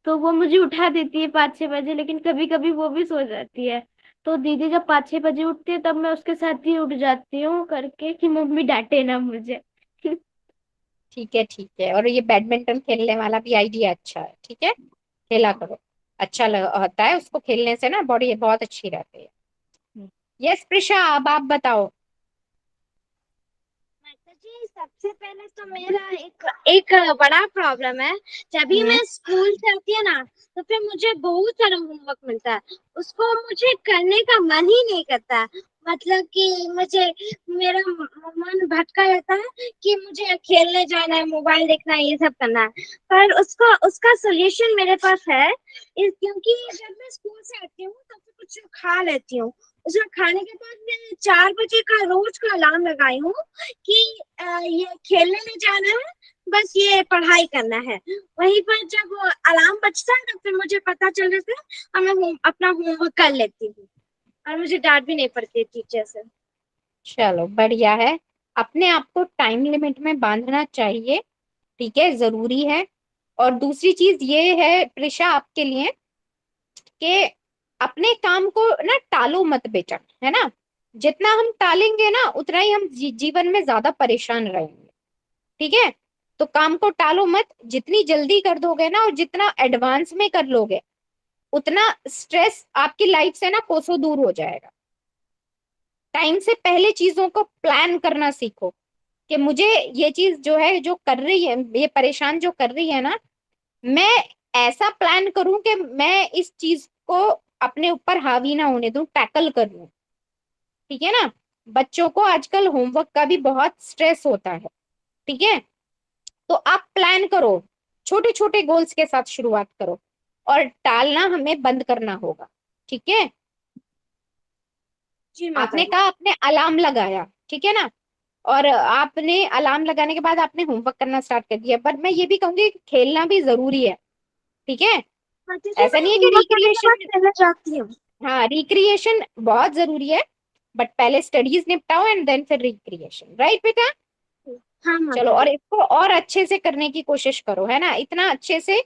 तो वो मुझे उठा देती है 5-6 बजे, लेकिन कभी कभी वो भी सो जाती है। तो दीदी जब 5-6 बजे उठती है तब मैं उसके साथ ही उठ जाती हूँ करके कि मम्मी डांटे ना मुझे। ठीक है, ठीक है। और ये बैडमिंटन खेलने वाला भी आइडिया अच्छा है, ठीक है, खेला करो। होता है उसको खेलने से ना, बॉडी बहुत अच्छी रहती है। यस प्रिशा, अब आप बताओ। माता जी, सबसे पहले तो मेरा एक एक बड़ा प्रॉब्लम है। जब भी हम्म। मैं स्कूल से आती है ना, तो फिर मुझे बहुत सारा होमवर्क मिलता है। उसको मुझे करने का मन ही नहीं करता। मतलब कि मुझे मेरा मन भटका रहता है कि मुझे खेलने जाना है, मोबाइल देखना है, ये सब करना है। पर उसको उसका सोल्यूशन मेरे पास है। क्योंकि जब मैं स्कूल से आती हूँ तो फिर कुछ खा लेती हूँ। उसमें खाने के बाद मैं 4 बजे का रोज का अलार्म लगाई हूँ कि ये खेलने नहीं जाना है, बस ये पढ़ाई करना है। वहीं पर जब अलार्म बजता है तो फिर मुझे पता चल जाता है और मैं अपना होमवर्क कर लेती हूँ और मुझे डांट भी नहीं पड़ती टीचर से। चलो बढ़िया है। अपने आप को टाइम लिमिट में बांधना चाहिए, ठीक है, जरूरी है। और दूसरी चीज ये है प्रिशा आपके लिए कि अपने काम को ना टालो मत बेटा, है ना? जितना हम टालेंगे ना उतना ही हम जीवन में ज्यादा परेशान रहेंगे, ठीक है? तो काम को टालो मत, जितनी जल्दी कर दोगे ना और जितना एडवांस में कर लोगे उतना स्ट्रेस आपकी लाइफ से ना कोसों दूर हो जाएगा। टाइम से पहले चीजों को प्लान करना सीखो कि मुझे ये चीज जो है, जो कर रही है, ये परेशान जो कर रही है ना, मैं ऐसा प्लान करूं कि मैं इस चीज को अपने ऊपर हावी ना होने दूं, टैकल कर लूं, ठीक है ना? बच्चों को आजकल होमवर्क का भी बहुत स्ट्रेस होता है, ठीक है? तो आप प्लान करो, छोटे छोटे गोल्स के साथ शुरुआत करो, और टालना हमें बंद करना होगा, ठीक है? जी माता आपने जी। कहा आपने अलार्म लगाया, ठीक है ना? और आपने अलार्म लगाने के बाद आपने होमवर्क करना स्टार्ट कर दिया, पर मैं ये भी कहूंगी कि खेलना भी जरूरी है, ठीक है? माता जी, ऐसा मैं नहीं है कि होमवर्क करने के बाद रिक्रिएशन, खेलने जाती हूँ। हाँ रिक्रिएशन बहुत जरूरी है, बट पहले स्टडीज निपटाओ एंड देन फिर रिक्रिएशन, राइट बेटा? हाँ चलो, माता और जी। इसको और अच्छे से करने की कोशिश करो, है ना, इतना अच्छे से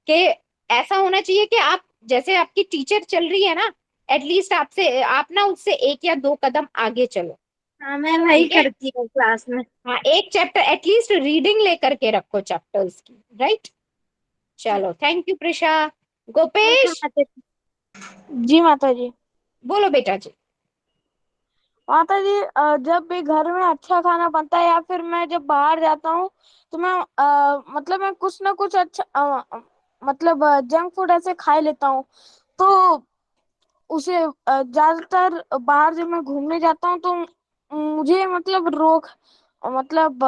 कि ऐसा होना चाहिए कि आप, जैसे आपकी टीचर चल रही है ना, एटलीस्ट आपसे आप ना उससे 1 या 2 कदम आगे चलो, हाँ, मैं वही ठीक है? करती हूँ क्लास में। हाँ, एक चैप्टर एटलीस्ट रीडिंग लेकर के रखो चैप्टर्स की, राइट? चलो, thank you Prisha. Welcome Gopesh, माता जी। जी माता जी। बोलो बेटा जी। माता जी, जब भी घर में अच्छा खाना बनता है या फिर मैं जब बाहर जाता हूँ तो मैं मतलब मैं कुछ ना कुछ अच्छा मतलब जंक फूड ऐसे खा ही लेता हूँ। तो उसे ज्यादातर बाहर जब मैं घूमने जाता हूँ तो मुझे मतलब मतलब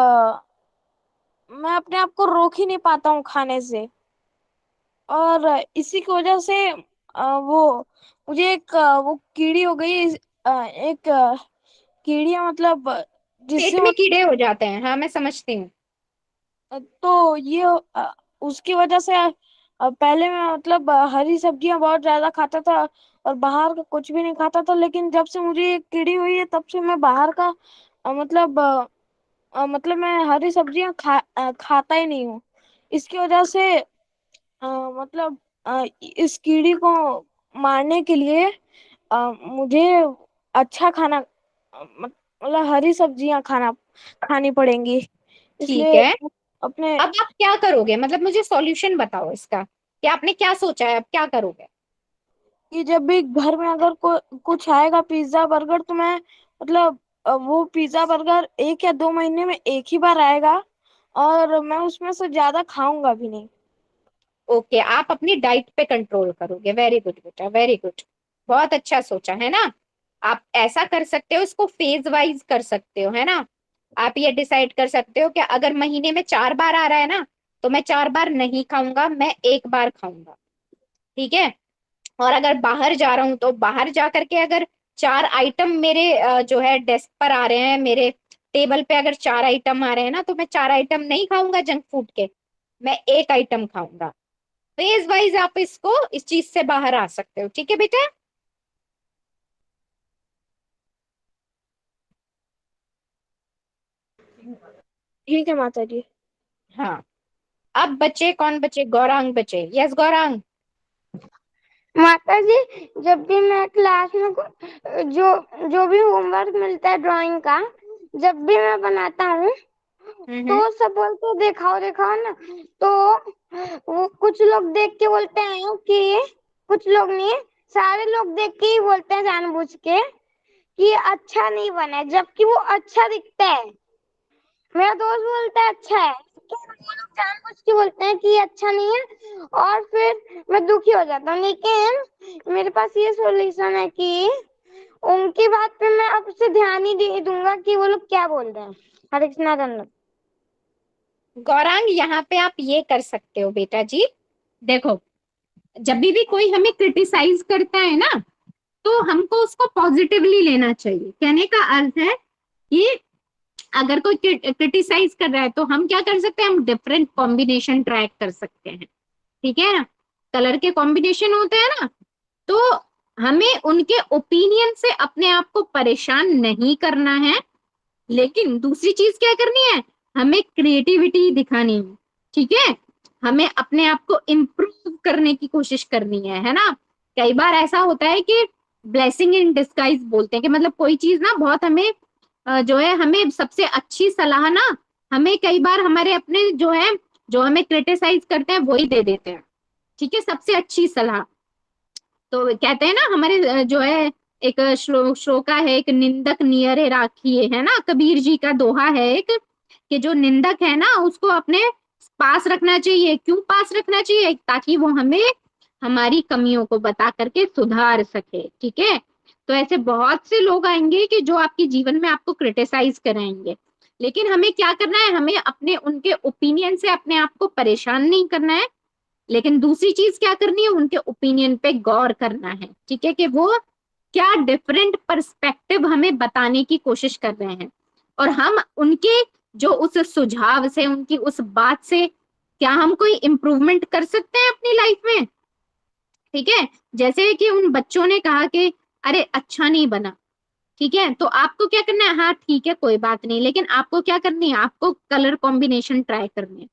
मैं अपने आप को रोक ही नहीं पाता हूँ खाने से। और इसी की वजह से वो मुझे एक वो कीड़ी हो गई, एक कीड़ी है मतलब पेट जिससे में कीड़े हो जाते हैं, हाँ मैं समझती हूँ। तो ये उसकी वजह से पहले मैं मतलब हरी सब्जियां बहुत ज्यादा खाता था और बाहर का कुछ भी नहीं खाता था, लेकिन जब से मुझे ये कीड़ी हुई है तब से मैं बाहर का मतलब मैं हरी सब्जियां खाता ही नहीं हूँ। इसकी वजह से मतलब इस कीड़ी को मारने के लिए मुझे अच्छा खाना मतलब हरी सब्जियां खानी पड़ेंगी, ठीक इसलिए है, अपने अब आप क्या करोगे, मतलब मुझे सॉल्यूशन बताओ इसका कि आपने क्या सोचा है, अब क्या करोगे। कि जब भी घर में अगर कुछ आएगा पिज्जा बर्गर, तो मैं मतलब वो पिज्जा बर्गर 1 या 2 महीने में एक ही बार आएगा और मैं उसमें से ज्यादा खाऊंगा भी नहीं। ओके, आप अपनी डाइट पे कंट्रोल करोगे, वेरी गुड बेटा, वेरी गुड, बहुत अच्छा सोचा है ना। आप ऐसा कर सकते हो, इसको फेज वाइज कर सकते हो, है ना। आप ये डिसाइड कर सकते हो कि अगर महीने में 4 बार आ रहा है ना, तो मैं 4 बार नहीं खाऊंगा, मैं एक बार खाऊंगा, ठीक है। और अगर बाहर जा रहा हूं तो बाहर जा करके अगर 4 आइटम मेरे जो है डेस्क पर आ रहे हैं, मेरे टेबल पे अगर 4 आइटम आ रहे हैं ना, तो मैं 4 आइटम नहीं खाऊंगा जंक फूड के, मैं एक आइटम खाऊंगा। फेज वाइज आप इसको इस चीज से बाहर आ सकते हो, ठीक है बेटा। ठीक है माता जी। हाँ, अब बचे कौन बचे, गौरांग बचे, यस गौरांग। माता जी, जब भी मैं क्लास में जो जो भी होमवर्क मिलता है ड्राइंग का, जब भी मैं बनाता हूँ हम्म। तो सब बोलते हैं दिखाओ दिखाओ ना, तो वो कुछ लोग देख के बोलते हैं कि, कुछ लोग नहीं, सारे लोग देख के ही बोलते हैं जानबूझ के कि अच्छा नहीं बना है, जबकि वो अच्छा दिखता है। मेरा दोस्त बोलता है अच्छा है, तो वो लोग जानबूझ के बोलते हैं कि ये अच्छा नहीं है, और फिर मैं दुखी हो जाता हूँ। लेकिन मेरे पास ये सॉल्यूशन है कि उनकी बात पे मैं अब से ध्यान ही दे दूंगा कि वो लोग क्या बोल रहे हैं। हरे कृष्णा दंड। गौरांग, यहाँ पे आप ये कर सकते हो बेटा जी, देखो, जब भी कोई हमें क्रिटिसाइज करता है ना, तो हमको उसको पॉजिटिवली लेना चाहिए। कहने का अर्थ है कि अगर कोई क्रिटिसाइज कर रहा है तो हम क्या कर सकते हैं, हम डिफरेंट कॉम्बिनेशन ट्राई कर सकते हैं, ठीक है ना। कलर के कॉम्बिनेशन होते हैं ना, तो हमें उनके ओपिनियन से अपने आप को परेशान नहीं करना है, लेकिन दूसरी चीज क्या करनी है, हमें क्रिएटिविटी दिखानी है, ठीक है। हमें अपने आप को इम्प्रूव करने की कोशिश करनी है ना। कई बार ऐसा होता है कि ब्लेसिंग इन डिस्गाइज बोलते हैं, कि मतलब कोई चीज ना बहुत हमें जो है, हमें सबसे अच्छी सलाह ना हमें कई बार हमारे अपने जो है, जो हमें क्रिटिसाइज करते हैं वही दे देते हैं, ठीक है, सबसे अच्छी सलाह। तो कहते हैं ना हमारे जो है, एक श्लोका है, एक निंदक नियरे राखिए, है ना, कबीर जी का दोहा है एक, कि जो निंदक है ना उसको अपने पास रखना चाहिए। क्यों पास रखना चाहिए, ताकि वो हमें हमारी कमियों को बता करके सुधार सके, ठीक है। तो ऐसे बहुत से लोग आएंगे कि जो आपके जीवन में आपको क्रिटिसाइज कराएंगे, लेकिन हमें क्या करना है, हमें अपने उनके ओपिनियन से अपने आप को परेशान नहीं करना है, लेकिन दूसरी चीज क्या करनी है, उनके ओपिनियन पे गौर करना है, ठीक है, कि वो क्या डिफरेंट पर्सपेक्टिव हमें बताने की कोशिश कर रहे हैं, और हम उनके जो उस सुझाव से, उनकी उस बात से क्या हम कोई इम्प्रूवमेंट कर सकते हैं अपनी लाइफ में, ठीक है। जैसे कि उन बच्चों ने कहा कि अरे अच्छा नहीं बना, ठीक है, तो आपको क्या करना है, हाँ ठीक है कोई बात नहीं, लेकिन आपको क्या करनी है, आपको कलर कॉम्बिनेशन ट्राई करनी है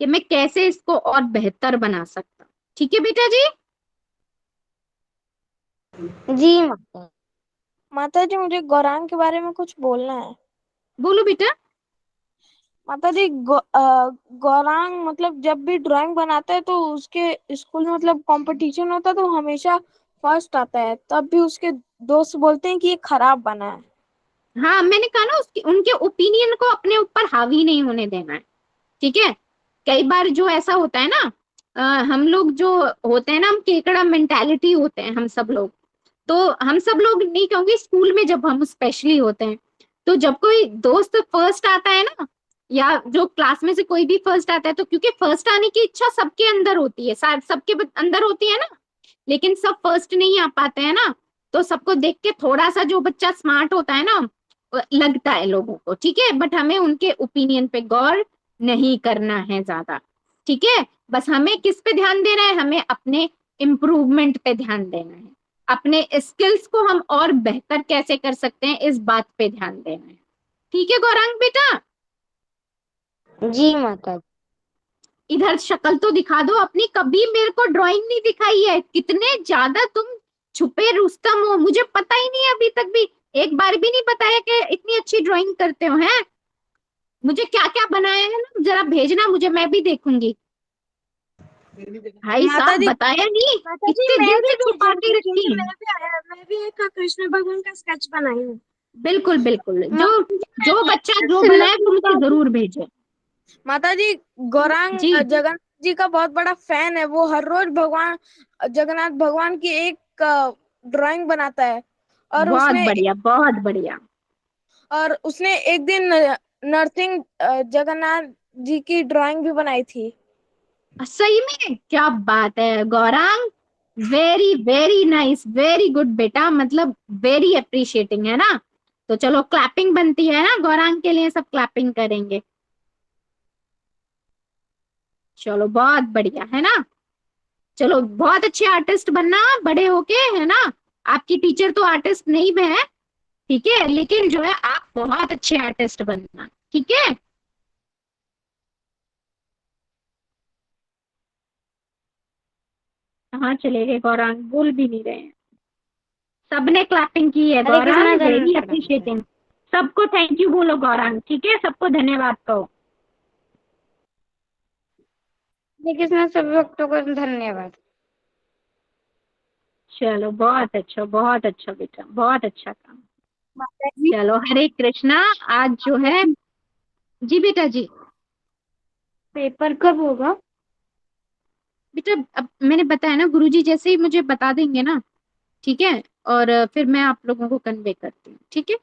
कि मैं कैसे इसको और बेहतर बना सकता हूँ, ठीक है बेटा जी। जी माता। माता जी, मुझे गौरांग के बारे में कुछ बोलना है। बोलो बेटा। माता जी, गौरांग मतलब जब भी ड्राइंग बनाता है तो उसके स्कूल में मतलब कंपटीशन होता है तो हमेशा फर्स्ट आता है, तब भी उसके दोस्त बोलते हैं कि ये खराब बना है। हाँ, मैंने कहा ना, उसकी उनके ओपिनियन को अपने ऊपर हावी नहीं होने देना है, ठीक है। कई बार जो ऐसा होता है ना, हम लोग जो होते हैं ना, हम केकड़ा मेंटालिटी होते हैं हम सब लोग। तो हम सब लोग नहीं कहूंगी, स्कूल में जब हम स्पेशली होते हैं, तो जब कोई दोस्त फर्स्ट आता है ना, या जो क्लास में से कोई भी फर्स्ट आता है, तो क्योंकि फर्स्ट आने की इच्छा सबके अंदर होती है, सबके अंदर होती है ना, लेकिन सब फर्स्ट नहीं आ पाते हैं ना, तो सबको देख के थोड़ा सा जो बच्चा स्मार्ट होता है ना, लगता है लोगों को, ठीक है, बट हमें उनके ओपिनियन पे गौर नहीं करना है ज्यादा, ठीक है। बस हमें किस पे ध्यान देना है, हमें अपने इम्प्रूवमेंट पे ध्यान देना है, अपने स्किल्स को हम और बेहतर कैसे कर सकते हैं इस बात पे ध्यान देना है। ठीक है गौरांग बेटा, जी माता जी। इधर शक्ल तो दिखा दो अपनी, कभी मेरे को ड्राइंग नहीं दिखाई है, कितने ज्यादा तुम छुपे रुस्तम हो, मुझे पता ही नहीं है अभी तक भी, एक बार भी नहीं बताया कि इतनी अच्छी ड्राइंग करते हो हैं। मुझे क्या क्या बनाया है ना जरा भेजना मुझे, मैं भी देखूंगी। भाई माता साहब जी, बताया नहीं, माता जी इतने मैं दिन भी से छुपा के भेजूंगी रखी क्योंकि है। मैं भी एक कृष्ण भगवान का स्केच बनाई हूँ। बिल्कुल बिल्कुल, जो माता जी जो मैं बच्चा जो से बनाए वो मुझे लगूंगा भी। जरूर भेजे। माता जी, गौरांग जी जगन्नाथ जी का बहुत बड़ा फैन है। वो हर रोज भगवान जगन्नाथ भगवान की एक ड्राइंग बनाता है। और बहुत उसने बढ़िया बहुत बढ़िया। एक दिन नरसिंह जगन्नाथ जी की ड्राइंग भी बनाई थी। सही में क्या बात है Gaurang, very very nice, very good बेटा, मतलब वेरी अप्रिशिएटिंग है ना। तो चलो क्लैपिंग बनती है ना गौरांग के लिए, सब क्लैपिंग करेंगे। चलो बहुत बढ़िया है ना। चलो बहुत अच्छे आर्टिस्ट बनना बड़े होके, है ना। आपकी टीचर तो आर्टिस्ट नहीं भी है, ठीक है, लेकिन जो है आप बहुत अच्छे आर्टिस्ट बनना, ठीक है। कहाँ चले गए गौरांग, बोल भी नहीं रहे हैं। सबने क्लैपिंग की है हरे कृष्णा गौरांग, वेरी धन्यवाद प्रणाम। अप्रिशिएटिंग। सबको थैंक यू बोलो गौरांग, ठीक है, सबको धन्यवाद कहो। हरे कृष्णा सभी भक्तों को धन्यवाद। चलो बहुत अच्छा बेटा, बहुत अच्छा काम। माता जी, चलो हरे कृष्णा। आज जो है, जी बेटा जी। पेपर कब होगा? बेटा अब मैंने बताया ना, गुरुजी जैसे ही मुझे बता देंगे ना, ठीक है, और फिर मैं आप लोगों को कन्वे करती हूँ, ठीक है।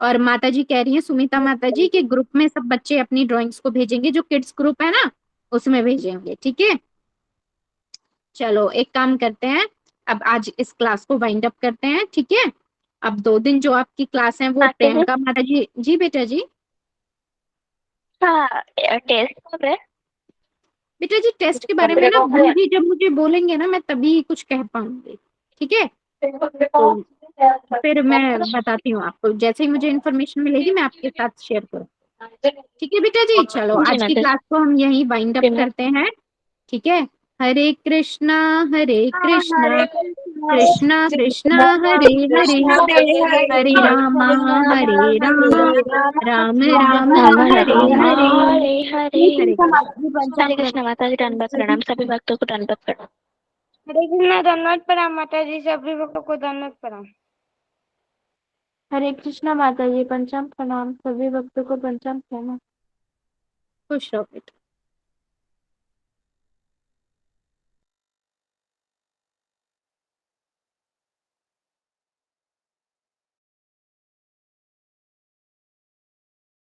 और माता जी कह रही हैं, सुमिता माता जी, कि ग्रुप में सब बच्चे अपनी ड्राइंग्स को भेजेंगे, जो किड्स ग्रुप है ना उसमें भेजेंगे, ठीक है। चलो एक काम करते हैं, अब आज इस क्लास को वाइंड अप करते हैं, ठीक है। अब 2 दिन जो आपकी क्लास है वो आते हैं। प्रियंका माता जी, जी बेटा जी। हाँ, टेस्ट कब है? बेटा जी टेस्ट के बारे में ना गुरुजी जब मुझे बोलेंगे ना मैं तभी कुछ कह पाऊंगी, ठीक है। तो फिर मैं बताती हूँ आपको, जैसे ही मुझे इन्फॉर्मेशन मिलेगी मैं आपके साथ शेयर करूँ, ठीक है बेटा जी। चलो जी आज की माता क्लास को हम यहीं वाइंड अप जी। करते हैं, ठीक है। हरे कृष्णा हरे कृष्णा, हरे कृष्णा कृष्णा हरे हरे, कृष्णा हरे रामा हरे रामा, राम राम राम हरे राम हरे। हरे हरे। हरे कृष्ण। हरे कृष्ण माता जी, दंडवत प्रणाम, सभी भक्तों को दंडवत प्रणाम। हरे कृष्णा धन्यवाद प्रणाम माता जी, सभी भक्तों को धन्यवाद प्रणाम। हरे कृष्णा माता जी, पंचाम प्रणाम, सभी भक्तों को पंचाम प्रणाम। खुश रहो बेटा।